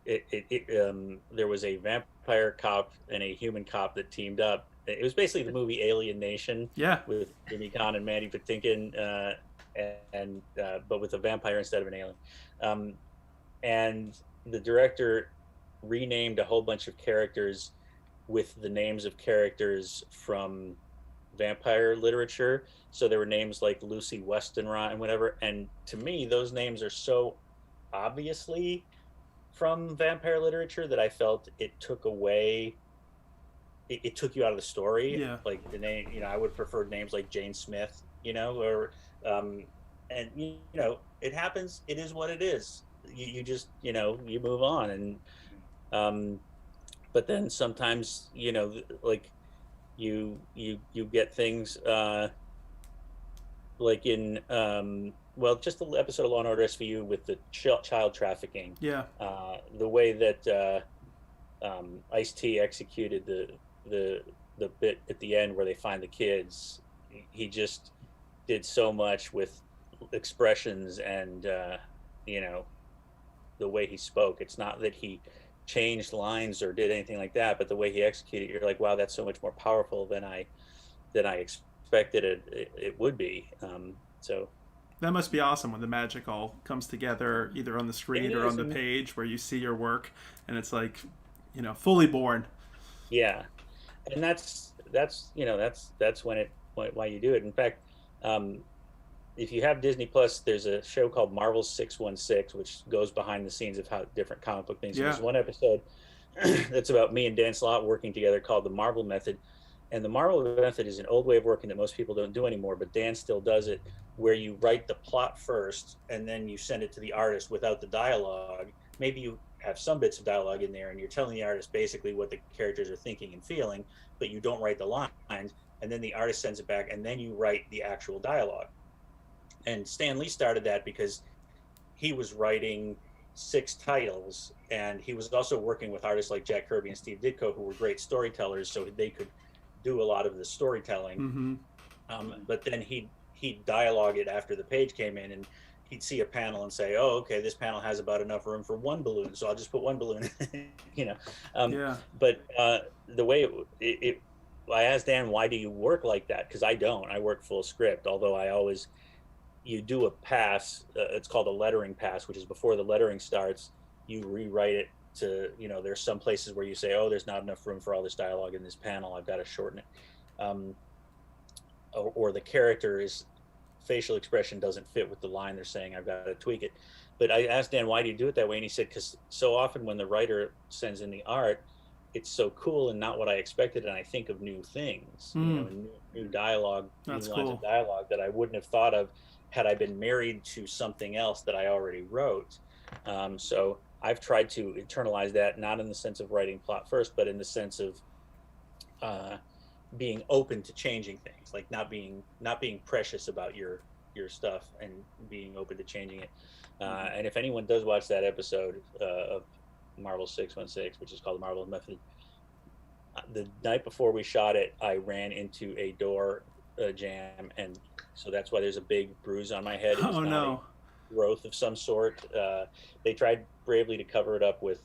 there was a vampire cop and a human cop that teamed up. It was basically the movie Alien Nation, with Jimmy Caan and Mandy Patinkin, but with a vampire instead of an alien. And the director renamed a whole bunch of characters with the names of characters from vampire literature. So there were names like Lucy Westenra and whatever. And to me, those names are so obviously from vampire literature that I felt it took away it took you out of the story. Yeah. Like the name, I would prefer names like Jane Smith, or and it happens. It is what it is. You just you move on, and um, but then sometimes like you get things like in well, just the episode of Law and Order SVU with the child trafficking. Yeah. The way that Ice-T executed the bit at the end where they find the kids, he just did so much with expressions and the way he spoke. It's not that he changed lines or did anything like that, but the way he executed, you're like, wow, that's so much more powerful than I expected it would be. So That must be awesome when the magic all comes together, either on the screen or on the page, where you see your work, and it's like, fully born. Yeah, and that's when why you do it. In fact, if you have Disney Plus, there's a show called Marvel 616, which goes behind the scenes of how different comic book things. Yeah. There's one episode that's about me and Dan Slott working together called the Marvel Method. And the Marvel method is an old way of working that most people don't do anymore, but Dan still does it, where you write the plot first and then you send it to the artist without the dialogue. Maybe you have some bits of dialogue in there and you're telling the artist basically what the characters are thinking and feeling, but you don't write the lines, and then the artist sends it back and then you write the actual dialogue. And Stan Lee started that because he was writing 6 titles, and he was also working with artists like Jack Kirby and Steve Ditko, who were great storytellers, so they could do a lot of the storytelling. Mm-hmm. But then he'd dialogue it after the page came in, and he'd see a panel and say, oh, okay, this panel has about enough room for one balloon, so I'll just put one balloon. Yeah. But the way I asked Dan, why do you work like that? Because I don't. I work full script, although you do a pass. It's called a lettering pass, which is before the lettering starts. You rewrite it to, there's some places where you say, oh, there's not enough room for all this dialogue in this panel, I've got to shorten it. Or the character's facial expression doesn't fit with the line they're saying, I've got to tweak it. But I asked Dan, why do you do it that way? And he said, because so often when the writer sends in the art, it's so cool and not what I expected, and I think of new things, new dialogue, That's new lines cool. of dialogue that I wouldn't have thought of had I been married to something else that I already wrote. So I've tried to internalize that, not in the sense of writing plot first, but in the sense of being open to changing things, like not being precious about your stuff and being open to changing it. And if anyone does watch that episode of Marvel 616, which is called the Marvel Method, the night before we shot it, I ran into a door jam, and so that's why there's a big bruise on my head. It was Oh, no. a growth of some sort. They tried bravely to cover it up with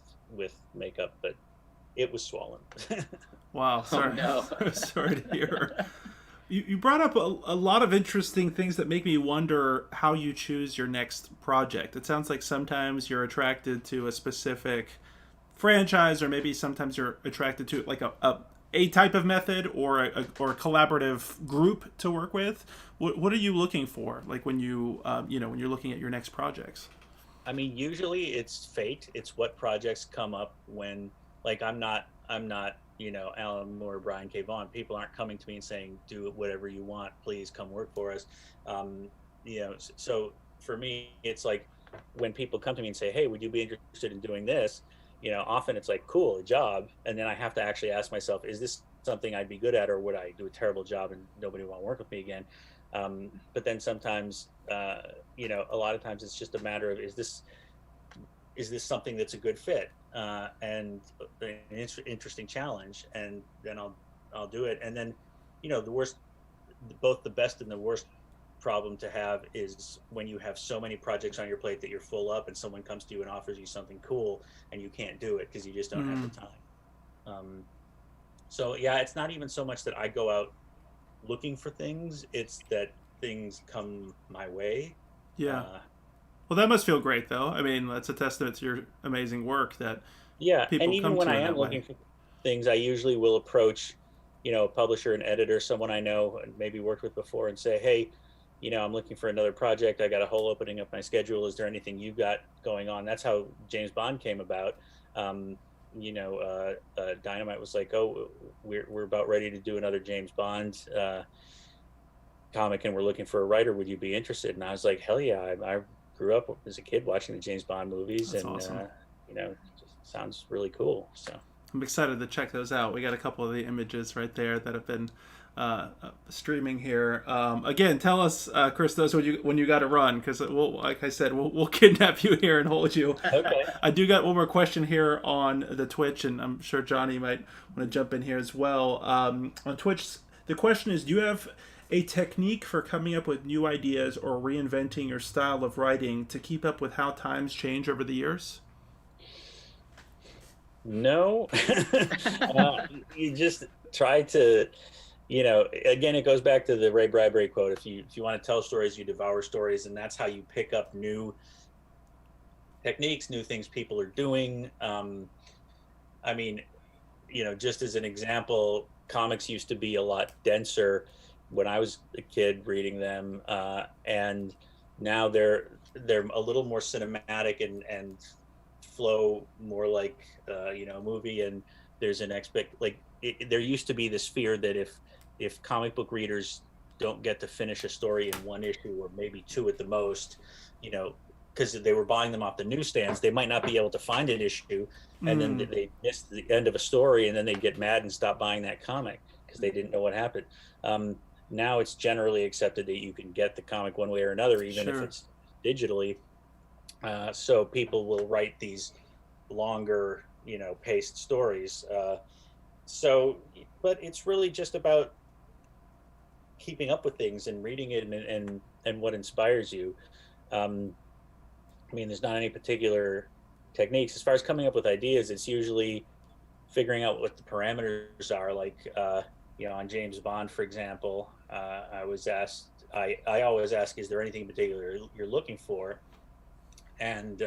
makeup, but it was swollen. Wow. Sorry. no. Sorry to hear. You brought up a lot of interesting things that make me wonder how you choose your next project. It sounds like sometimes you're attracted to a specific franchise, or maybe sometimes you're attracted to like a type of method or a collaborative group to work with. What are you looking for, like when you when you're looking at your next projects? I mean, usually it's fate. It's what projects come up when, like, I'm not Alan Moore, Brian K. Vaughan. People aren't coming to me and saying, do whatever you want, please come work for us. So for me, it's like when people come to me and say, hey, would you be interested in doing this? Often it's like, cool, a job. And then I have to actually ask myself, is this something I'd be good at, or would I do a terrible job and nobody want to work with me again? But then sometimes, a lot of times it's just a matter of, is this something that's a good fit and an interesting challenge? And then I'll do it. And then, the worst, both the best and the worst problem to have is when you have so many projects on your plate that you're full up, and someone comes to you and offers you something cool and you can't do it because you just don't have the time. So yeah, it's not even so much that I go out looking for things, it's that things come my way. Yeah. Well, that must feel great, though. I mean, that's a testament to your amazing work that people and even come when to I in am that looking way. for things, I usually will approach a publisher, an editor, someone I know and maybe worked with before, and say, hey, I'm looking for another project. I got a hole opening up my schedule. Is there anything you got going on? That's how James Bond came about. Dynamite was like, oh, we're about ready to do another James Bond comic, and we're looking for a writer. Would you be interested? And I was like, hell yeah! I grew up as a kid watching the James Bond movies, That's and awesome. it just sounds really cool. So I'm excited to check those out. We got a couple of the images right there that have been streaming here. Again, tell us, Christos, when you got to run, because like I said, we'll kidnap you here and hold you. okay. I do got one more question here on the Twitch, and I'm sure Johnny might want to jump in here as well. On Twitch, the question is: do you have a technique for coming up with new ideas or reinventing your style of writing to keep up with how times change over the years? No, you just try to, again, it goes back to the Ray Bradbury quote. If you want to tell stories, you devour stories, and that's how you pick up new techniques, new things people are doing. I mean, just as an example, comics used to be a lot denser when I was a kid reading them, and now they're a little more cinematic and flow more like a movie. And there's an there used to be this fear that if comic book readers don't get to finish a story in one issue or maybe two at the most, because they were buying them off the newsstands, they might not be able to find an issue, and then they missed the end of a story, and then they get mad and stop buying that comic because they didn't know what happened. Now it's generally accepted that you can get the comic one way or another, even if it's digitally. So people will write these longer, paced stories. But it's really just about keeping up with things and reading it and what inspires you. There's not any particular techniques. As far as coming up with ideas, it's usually figuring out what the parameters are. Like, on James Bond, for example, I always ask, is there anything in particular you're looking for? And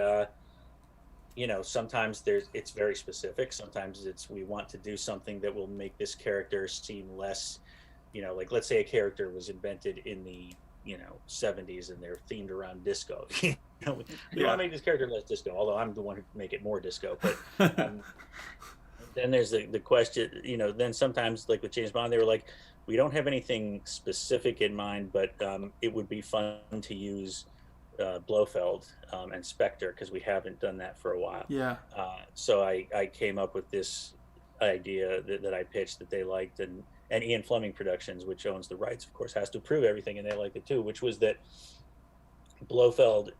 sometimes it's very specific. Sometimes we want to do something that will make this character seem less, like, let's say a character was invented in the 70s and they're themed around disco. We want to make this character less disco, although I'm the one who make it more disco. But then there's the question, then sometimes, like with James Bond, they were like, we don't have anything specific in mind, but it would be fun to use Blofeld and Spectre, because we haven't done that for a while. Yeah. So I came up with this idea that I pitched that they liked, and Ian Fleming Productions, which owns the rights, of course, has to approve everything, and they liked it too, which was that Blofeld,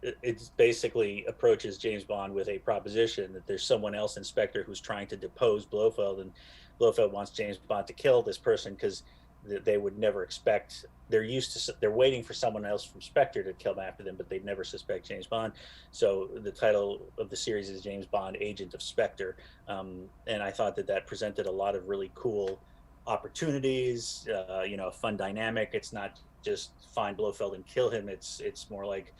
it basically approaches James Bond with a proposition that there's someone else in Spectre who's trying to depose Blofeld, and Blofeld wants James Bond to kill this person because they would never expect. They're waiting for someone else from Spectre to kill them after them, but they'd never suspect James Bond. So the title of the series is James Bond, Agent of Spectre, and I thought that presented a lot of really cool opportunities. A fun dynamic. It's not just find Blofeld and kill him. It's more like,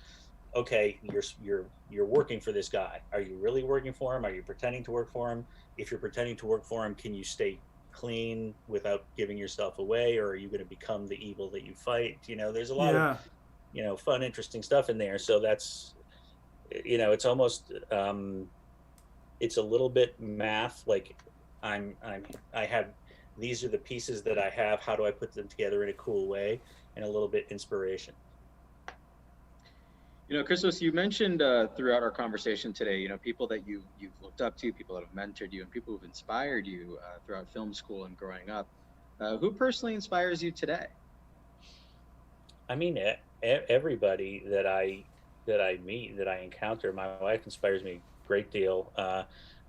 okay, you're working for this guy. Are you really working for him? Are you pretending to work for him? If you're pretending to work for him, can you stay clean without giving yourself away, or are you going to become the evil that you fight? There's a lot of fun, interesting stuff in there. So that's, it's almost it's a little bit math. Like I have, these are the pieces that I have, how do I put them together in a cool way, and a little bit inspiration. Christos, you mentioned throughout our conversation today, people that you've looked up to, people that have mentored you, and people who've inspired you throughout film school and growing up. Who personally inspires you today? I mean, everybody that I meet, that I encounter. My wife inspires me a great deal.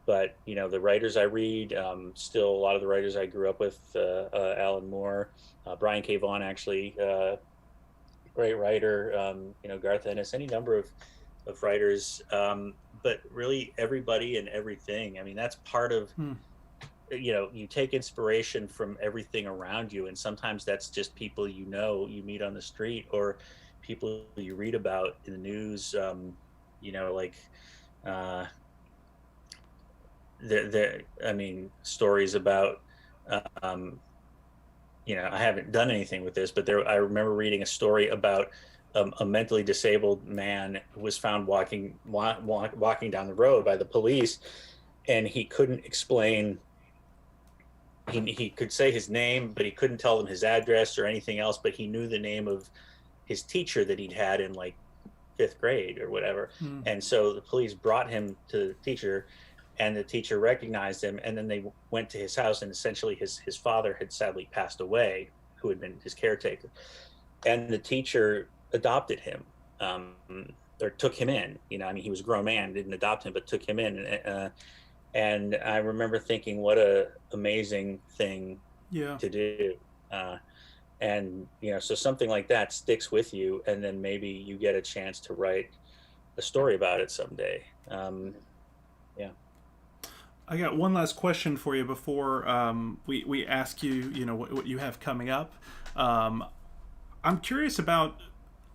But the writers I read, still a lot of the writers I grew up with, Alan Moore, Brian K. Vaughan, actually. Great writer, Garth Ennis, any number of writers, but really everybody and everything. I mean, that's part of, you take inspiration from everything around you, and sometimes that's just people you meet on the street, or people you read about in the news, stories about, I haven't done anything with this, but I remember reading a story about a mentally disabled man who was found walking down the road by the police, and he couldn't explain. He could say his name, but he couldn't tell them his address or anything else. But he knew the name of his teacher that he'd had in like fifth grade or whatever. Hmm. And so the police brought him to the teacher, and the teacher recognized him. And then they went to his house, and essentially his father had sadly passed away, who had been his caretaker. And the teacher adopted him, or took him in. You know, I mean, he was a grown man, didn't adopt him, but took him in. And I remember thinking, what a amazing thing Yeah. to do. And, you know, so something like that sticks with you, and then maybe you get a chance to write a story about it someday. Yeah. I got one last question for you before we ask you, you know, what you have coming up. I'm curious about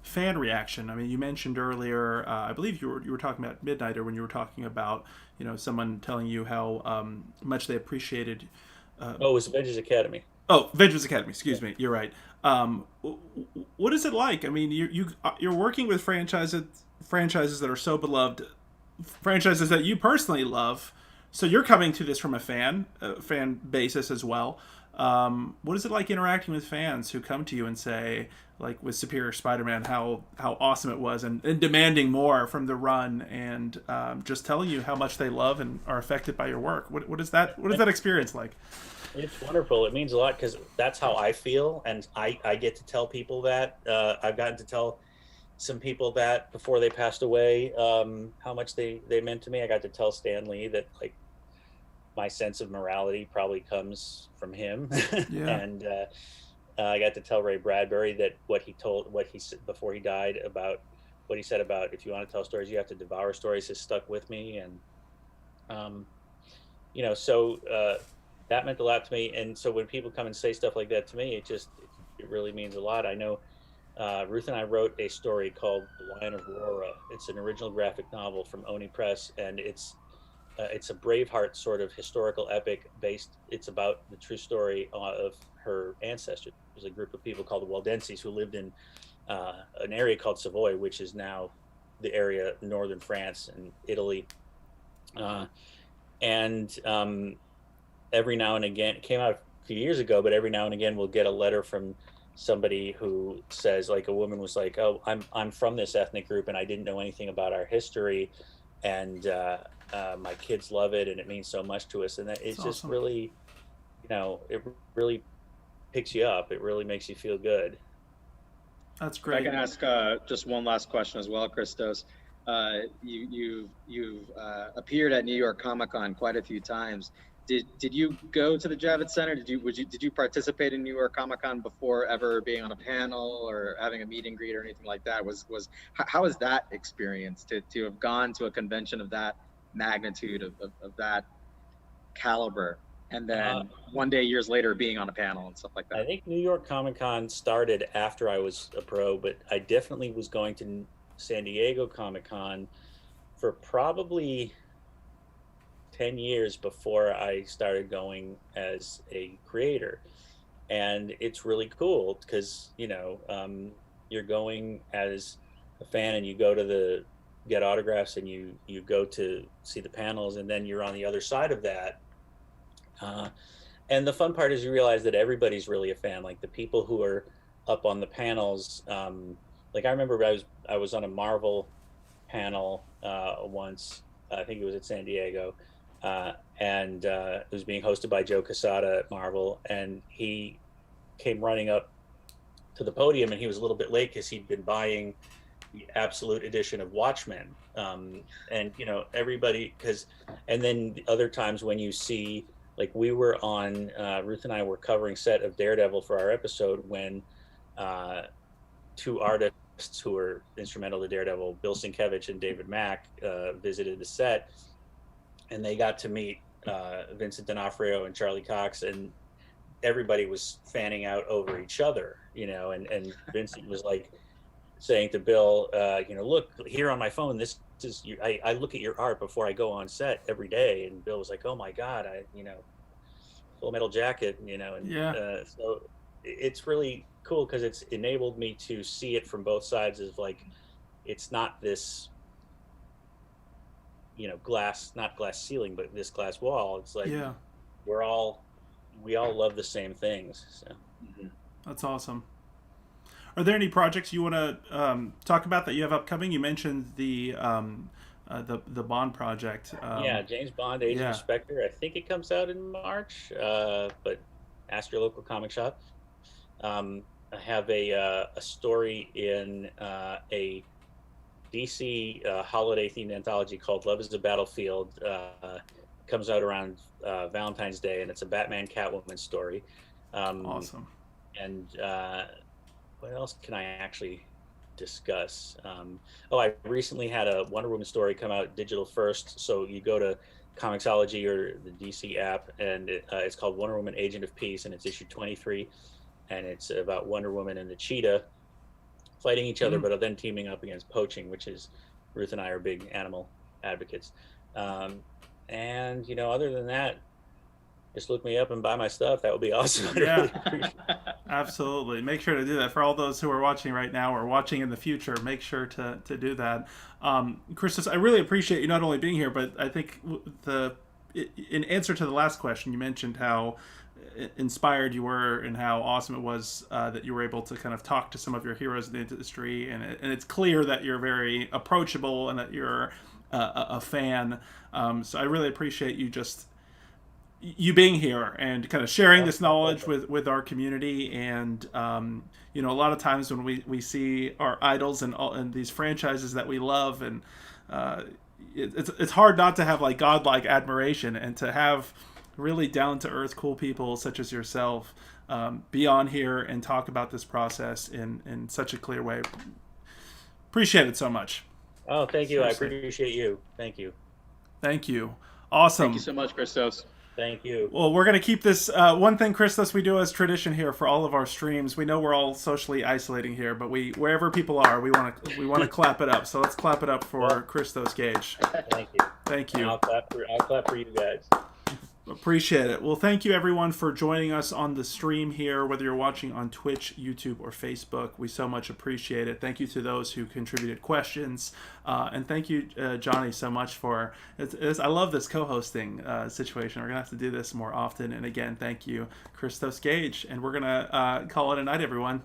fan reaction. I mean, you mentioned earlier, I believe you were talking about Midnighter when you were talking about, you know, someone telling you how much they appreciated. Oh, it was Avengers Academy. Oh, Avengers Academy. Excuse Yeah. me. You're right. What is it like? I mean, you're working with franchises that are so beloved, franchises that you personally love. So you're coming to this from a fan basis as well. What is it like interacting with fans who come to you and say, like with Superior Spider-Man, how awesome it was, and demanding more from the run, and just telling you how much they love and are affected by your work? What is that experience like? It's wonderful. It means a lot because that's how I feel, and I get to tell people that. I've gotten to tell some people that before they passed away, how much they meant to me. I got to tell Stan Lee that, like, my sense of morality probably comes from him. Yeah. And I got to tell Ray Bradbury that what he said before he died, about what he said about, if you want to tell stories, you have to devour stories, has stuck with me. And you know, so that meant a lot to me. And so when people come and say stuff like that to me, it really means a lot. I know Ruth and I wrote a story called The Lion of Aurora. It's an original graphic novel from Oni Press, and it's a Braveheart sort of historical epic based. It's about the true story of her ancestors. There's a group of people called the Waldenses who lived in an area called Savoy, which is now the area in northern France and Italy. And every now and again, it came out a few years ago, but every now and again we'll get a letter from somebody who says, like, a woman was like, "Oh, I'm from this ethnic group, and I didn't know anything about our history, and my kids love it, and it means so much to us." And that it's just awesome. really, you know, it really picks you up. It really makes you feel good. That's If I great. can ask just one last question as well, Christos. You've appeared at New York Comic Con quite a few times. Did you go to the Javits Center? Did you participate in New York Comic Con before ever being on a panel or having a meet and greet or anything like that? How was that experience to have gone to a convention of that magnitude, of that caliber, and then one day years later being on a panel and stuff like I that? think New York Comic Con started after I was a pro, but I definitely was going to San Diego Comic Con for probably 10 years before I started going as a creator. And it's really cool because, you know, you're going as a fan, and you go to get autographs, and you go to see the panels, and then you're on the other side of that. And the fun part is you realize that everybody's really a fan. Like the people who are up on the panels, like I remember I was on a Marvel panel once. I think it was at San Diego, and it was being hosted by Joe Quesada at Marvel, and he came running up to the podium, and he was a little bit late because he'd been buying the Absolute edition of Watchmen, and you know, everybody, and then the other times when you see, like, we were on, Ruth and I were covering set of Daredevil for our episode when two artists who were instrumental to Daredevil, Bill Sienkiewicz and David Mack, visited the set, and they got to meet Vincent D'Onofrio and Charlie Cox, and everybody was fanning out over each other, you know, and Vincent was like saying to Bill, you know, look here on my phone, this is I look at your art before I go on set every day. And Bill was like, oh my God, you know, Full Metal Jacket, you know, and Yeah. so it's really cool because it's enabled me to see it from both sides. Of like, it's not this glass, not glass ceiling, but this glass wall. It's like Yeah, we all love the same things. So Mhm. that's awesome. Are there any projects you want to talk about that you have upcoming? You mentioned the Bond project. yeah, James Bond, Agent of Yeah. Spectre. I think it comes out in March, but ask your local comic shop. I have a story in a DC holiday themed anthology called Love is a Battlefield. Comes out around Valentine's Day, and it's a Batman Catwoman story. Um, Awesome. and what else can I actually discuss? Oh, I recently had a Wonder Woman story come out digital first. So you go to Comixology or the DC app, and it's called Wonder Woman Agent of Peace, and it's issue 23. And it's about Wonder Woman and the Cheetah fighting each other, Mm. but then teaming up against poaching, which is Ruth and I are big animal advocates. Um, and other than that, just look me up and buy my stuff. That would be awesome. I'd Yeah. really appreciate it. Absolutely. Make sure to do that. For all those who are watching right now or watching in the future, make sure to do that. Christos, I really appreciate you not only being here, but I think in answer to the last question, you mentioned how inspired you were and how awesome it was that you were able to kind of talk to some of your heroes in the industry. And it's clear that you're very approachable and that you're a fan. So I really appreciate you being here and kind of sharing this knowledge with our community. And a lot of times when we see our idols and these franchises that we love, and it's hard not to have like godlike admiration, and to have really down to earth cool people such as yourself be on here and talk about this process in such a clear way. Appreciate it so much. Oh, thank you. Seriously. I appreciate you. Thank you. Thank you. Awesome. Thank you so much, Christos. Thank you. Well, we're going to keep this. One thing, Christos, we do as tradition here for all of our streams. We know we're all socially isolating here, but wherever people are, we want to clap it up. So let's clap it up for Christos Gage. Thank you. Thank And you. I'll clap for you guys. Appreciate it. Well, thank you everyone for joining us on the stream here, whether you're watching on Twitch, YouTube, or Facebook. We so much appreciate it. Thank you to those who contributed questions. And thank you, Johnny, so much for I love this co-hosting situation. We're going to have to do this more often. And again, thank you, Christos Gage. And we're going to call it a night, everyone.